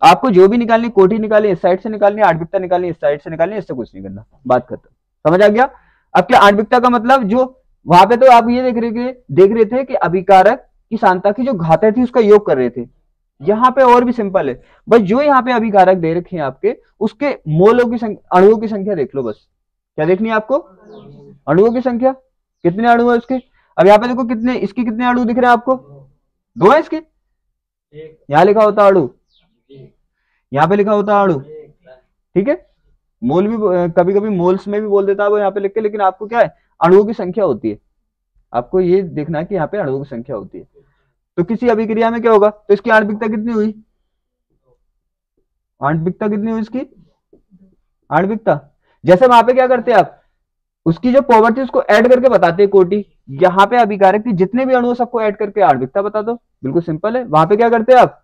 आपको जो भी निकालनी, कोटि निकालनी इस साइड से निकालनी, आणविकता निकालनी इस साइड से निकालनी, इससे कुछ नहीं करना, बात खत्म। समझ आ गया। अब क्या आणविकता का मतलब, जो वहां पे तो आप ये देख रहे थे कि अभिकारक की सांद्रता की जो घातें थी उसका योग कर रहे थे, यहाँ पे और भी सिंपल है, बस जो यहाँ पे अभिकारक दे रखे हैं आपके, उसके मोलों की संख्या, अणुओं की संख्या देख लो बस। क्या देखनी है आपको, अणुओं की संख्या, कितने अणु है उसके। अब यहाँ पे देखो कितने, इसके कितने अणु दिख रहे हैं आपको, 2 है इसके, यहाँ लिखा होता अणु, यहाँ पे लिखा होता अणु, ठीक है। मोल भी कभी कभी मोल्स में भी बोल देता है वो यहाँ पे लिख के, लेकिन आपको क्या है, अणुओं की संख्या होती है, आपको ये देखना है कि यहाँ पे अणुओं की संख्या होती है। तो किसी अभिक्रिया में क्या होगा, तो इसकी आणविकता कितनी हुई, आणविकता कितनी हुई इसकी, आणविकता जैसे वहां पे क्या करते हैं आप, उसकी जो पावर थी उसको ऐड करके बताते हैं कोटि, यहाँ पे अभिकारक की जितने भी अणु सबको ऐड करके आणविकता बता दो, बिल्कुल सिंपल है। वहां पे क्या करते हैं आप,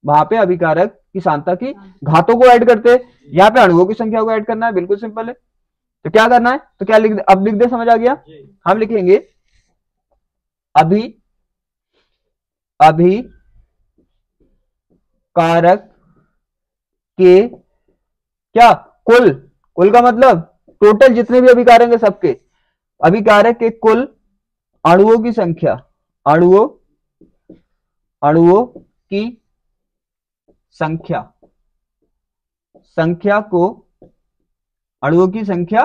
वहां पे अभिकारक की सांद्रता की घातों को ऐड करते हैं, यहाँ पे अणुओं की संख्या को ऐड करना है, बिल्कुल सिंपल है। तो क्या करना है, तो क्या लिख दे, अब लिख दे, समझ आ गया। हम लिखेंगे अभिकारक के क्या, कुल, कुल का मतलब टोटल जितने भी अभिकारक है सबके, अभिकारक के कुल अणुओं की संख्या, अणुओं की संख्या को, अणुओं की संख्या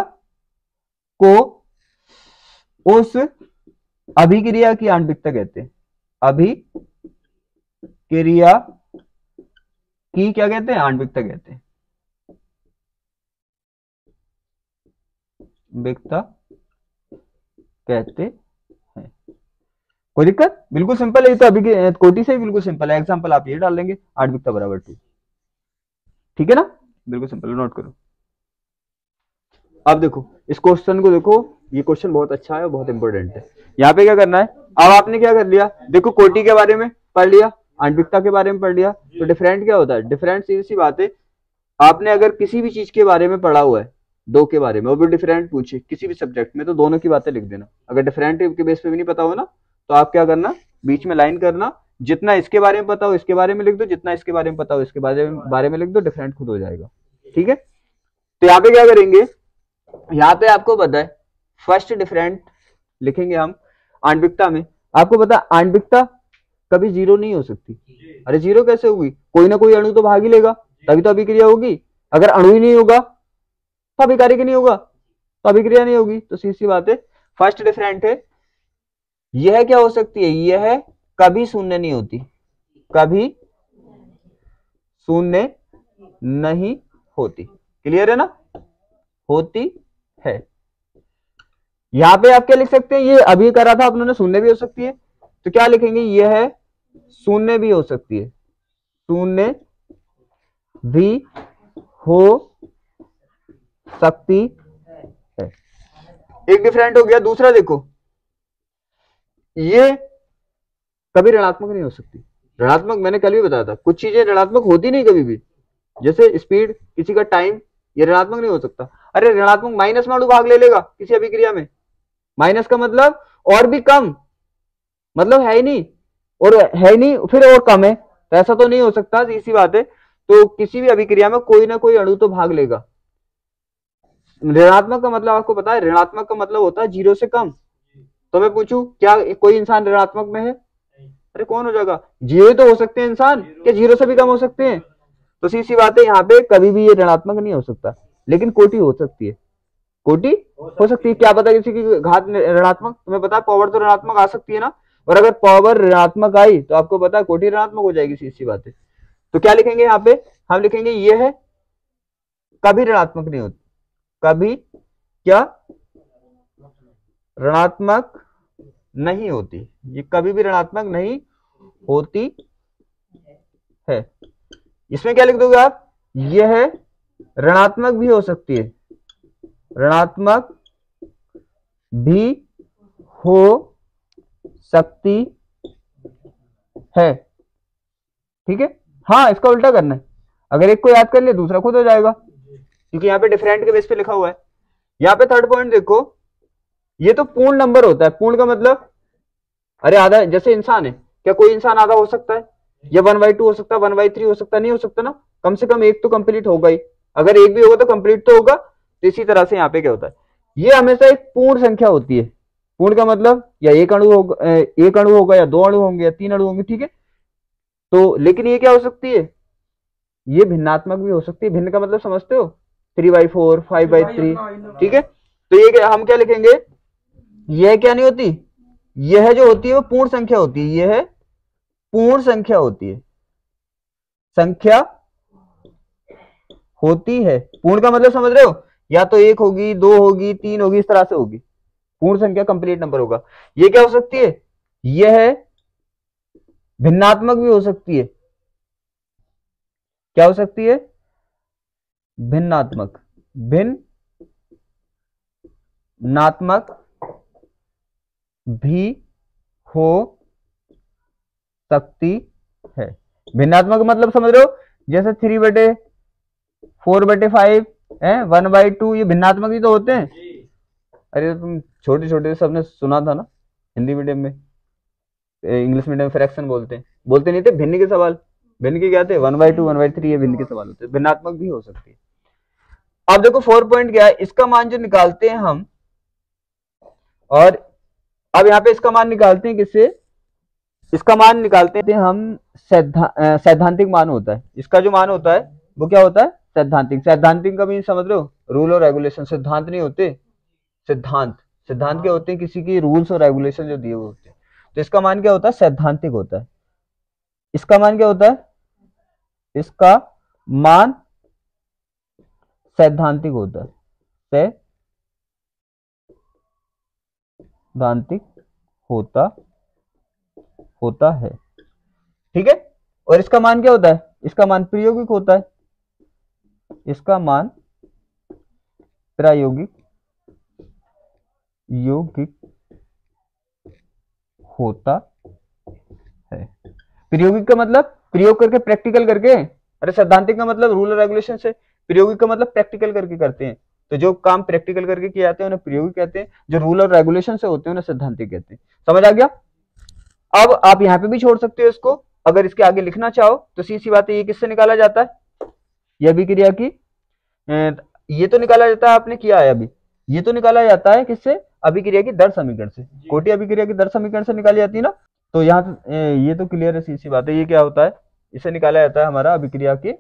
को उस अभिक्रिया की आणविकता कहते हैं, अभिक्रिया की क्या कहते हैं, आणविकता कहते हैं, आणविकता कहते हैं। कोई दिक्कत, बिल्कुल सिंपल है ये तो, अभी कोटि से बिल्कुल सिंपल है। एग्जांपल आप ये डाल देंगे, आणविकता बराबर 2, ठीक है ना, बिल्कुल सिंपल, नोट करो। अब देखो इस क्वेश्चन को देखो, ये क्वेश्चन बहुत अच्छा है और बहुत इंपॉर्टेंट है। यहाँ पे क्या करना है, अब आपने क्या कर लिया, देखो कोटि के बारे में पढ़ लिया, आणविकता के बारे में पढ़ लिया, तो डिफरेंट क्या होता है, डिफरेंट सीधी सी बात है, आपने अगर किसी भी चीज के बारे में पढ़ा हुआ है, दो के बारे में, वो भी डिफरेंट पूछे किसी भी सब्जेक्ट में, तो दोनों की बातें लिख देना। अगर डिफरेंट के बेस पे भी नहीं पता हो ना, तो आप क्या करना, बीच में लाइन करना, जितना इसके बारे में पता हो इसके बारे में लिख दो, जितना इसके बारे में पता हो इसके बारे में लिख दो, डिफरेंट खुद हो जाएगा, ठीक है। तो यहाँ पे क्या करेंगे, यहाँ पे आपको पता है फर्स्ट डिफरेंट लिखेंगे हम आणविकता में। आपको पता है आणविकता कभी जीरो नहीं हो सकती, अरे जीरो कैसे होगी, कोई ना कोई अणु तो भाग ही लेगा, तभी तो अभिक्रिया होगी। अगर अणु ही नहीं होगा तो अभिकारक नहीं होगा, तो अभिक्रिया नहीं होगी। तो सीधी सी बात है, फर्स्ट डिफरेंट है, यह क्या हो सकती है, यह कभी शून्य नहीं होती, कभी शून्य नहीं होती, क्लियर है ना, होती है। यहां पे आप क्या लिख सकते हैं, ये अभी करा था अपने, शून्य भी हो सकती है, तो क्या लिखेंगे, यह शून्य भी हो सकती है, शून्य भी हो सकती है। एक डिफरेंट हो गया। दूसरा देखो, ये कभी ऋणात्मक नहीं हो सकती, ऋणात्मक मैंने कल भी बताया था, कुछ चीजें ऋणात्मक होती नहीं कभी भी, जैसे स्पीड, किसी का टाइम, ये ऋणात्मक नहीं हो सकता। अरे ऋणात्मक माइनस में अणु भाग ले लेगा किसी अभिक्रिया में, माइनस का मतलब और भी कम, मतलब है ही नहीं, और है ही नहीं फिर और कम है, तो ऐसा तो नहीं हो सकता, इसी बात है। तो किसी भी अभिक्रिया में कोई ना कोई अणु तो भाग लेगा। ऋणात्मक का मतलब आपको पता है, ऋणात्मक का मतलब होता है जीरो से कम। तो मैं पूछूं, क्या कोई इंसान ऋणात्मक में है, अरे कौन हो जाएगा, जीरो तो हो सकते हैं इंसान, क्या जीरो से भी कम हो सकते हैं। तो सीधी बात है, यहाँ पे कभी भी ये ऋणात्मक नहीं हो सकता, लेकिन कोटि हो सकती है, कोटि हो सकती है। क्या पता किसी की घात ऋणात्मक, तुम्हें पता है पावर तो ऋणात्मक आ सकती है ना, और अगर पावर ऋणात्मक आई तो आपको पता है कोटि ऋणात्मक हो जाएगी, सीधी बात है। तो क्या लिखेंगे यहाँ पे, हम लिखेंगे ये है कभी ऋणात्मक नहीं होती, कभी क्या ऋणात्मक नहीं होती, ये कभी भी ऋणात्मक नहीं होती है। इसमें क्या लिख दोगे आप, यह ऋणात्मक भी हो सकती है, ऋणात्मक भी हो सकती है। ठीक है, हाँ इसका उल्टा करना है, अगर एक को याद कर लिया दूसरा खुद हो जाएगा, क्योंकि यहाँ पे डिफरेंट के बेस पे लिखा हुआ है। यहाँ पे थर्ड पॉइंट देखो, ये तो पूर्ण नंबर होता है। पूर्ण का मतलब, अरे आधा, जैसे इंसान है, क्या कोई इंसान आधा हो सकता है, या 1/2 हो सकता है, 1/3 हो सकता है, नहीं हो सकता ना, कम से कम एक तो कंप्लीट होगा ही, अगर एक भी होगा तो कंप्लीट तो होगा। तो इसी तरह से यहाँ पे क्या होता है, ये हमेशा एक पूर्ण संख्या होती है। पूर्ण का मतलब या एक अणु होगा, या 2 अणु होंगे, या 3 अणु होंगे, ठीक है। तो लेकिन ये क्या हो सकती है, ये भिन्नात्मक भी हो सकती है। भिन्न का मतलब समझते हो, 3/4, 5/3, ठीक है। तो ये हम क्या लिखेंगे, यह क्या नहीं होती, यह जो होती है वो पूर्ण संख्या होती है, यह पूर्ण संख्या होती है, संख्या होती है। पूर्ण का मतलब समझ रहे हो, या तो 1 होगी, 2 होगी, 3 होगी, इस तरह से होगी। पूर्ण संख्या कंप्लीट नंबर होगा। ये क्या हो सकती है, यह भिन्नात्मक भी हो सकती है। क्या हो सकती है, भिन्नात्मक, भिन्नात्मक भी हो सकती है। भिन्नात्मक मतलब समझ रहे हो, जैसे 3/4/5 है, 1/2, ये भिन्नात्मक ही तो होते हैं। अरे तुम छोटे छोटे सबने सुना था ना हिंदी मीडियम में, इंग्लिश मीडियम में फ्रैक्शन बोलते नहीं थे, भिन्न के सवाल, भिन्न के क्या थे, 1/2, 1/3, ये भिन्न के सवाल होते हैं। भिन्नात्मक भी हो सकती है। अब देखो 4 पॉइंट क्या है, इसका मान जो निकालते हैं हम, और अब यहाँ पे इसका मान निकालते हैं किससे, इसका मान निकालते हैं हम सैद्धांतिक मान होता है। इसका जो मान होता है वो क्या होता है, सैद्धांतिक। सैद्धांतिक का मीन समझ रहे हो, रूल और रेगुलेशन। सिद्धांत नहीं होते, सिद्धांत। सिद्धांत क्या होते हैं, किसी की रूल्स और रेगुलेशन जो दिए हुए होते हैं। तो इसका मान क्या होता है, सैद्धांतिक होता है। इसका मान क्या होता है, इसका मान सैद्धांतिक होता है, सैद्धांतिक होता है, ठीक है। और इसका मान क्या होता है, इसका मान प्रायोगिक होता है, इसका मान प्रायोगिक होता है। प्रायोगिक का मतलब प्रयोग करके, प्रैक्टिकल करके। अरे सैद्धांतिक का मतलब रूल और रेगुलेशन से, प्रायोगिक का मतलब प्रैक्टिकल करके करते हैं। तो जो काम प्रैक्टिकल करके किए जाते हैं उन्हें प्रायोगिक कहते हैं, जो रूल और रेगुलेशन से होते हैं उन्हें सैद्धांतिक कहते हैं। समझ आ गया। अब आप यहाँ पे भी छोड़ सकते हो इसको, अगर इसके आगे लिखना चाहो तो सीधी सी बात है, ये किससे निकाला जाता है, ये अभिक्रिया की, ये तो निकाला जाता है, आपने किया है अभी, ये तो निकाला जाता है किससे, अभिक्रिया की दर समीकरण से। कोटि अभिक्रिया की दर समीकरण से निकाली जाती है ना। तो यहाँ ये तो क्लियर है, सीधी सी बात है। ये क्या होता है, इसे निकाला जाता है हमारा अभिक्रिया के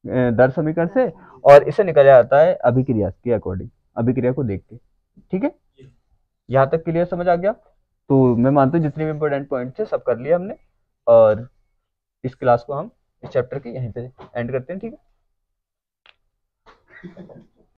दर समीकरण से, और इसे निकाला जाता है अभिक्रिया के अकॉर्डिंग, अभिक्रिया को देख के। ठीक है, यहाँ तक क्लियर समझ आ गया। तो मैं मानता हूँ जितने भी इंपॉर्टेंट पॉइंट थे सब कर लिया हमने, और इस क्लास को हम इस चैप्टर के यहीं पे एंड करते हैं। ठीक है।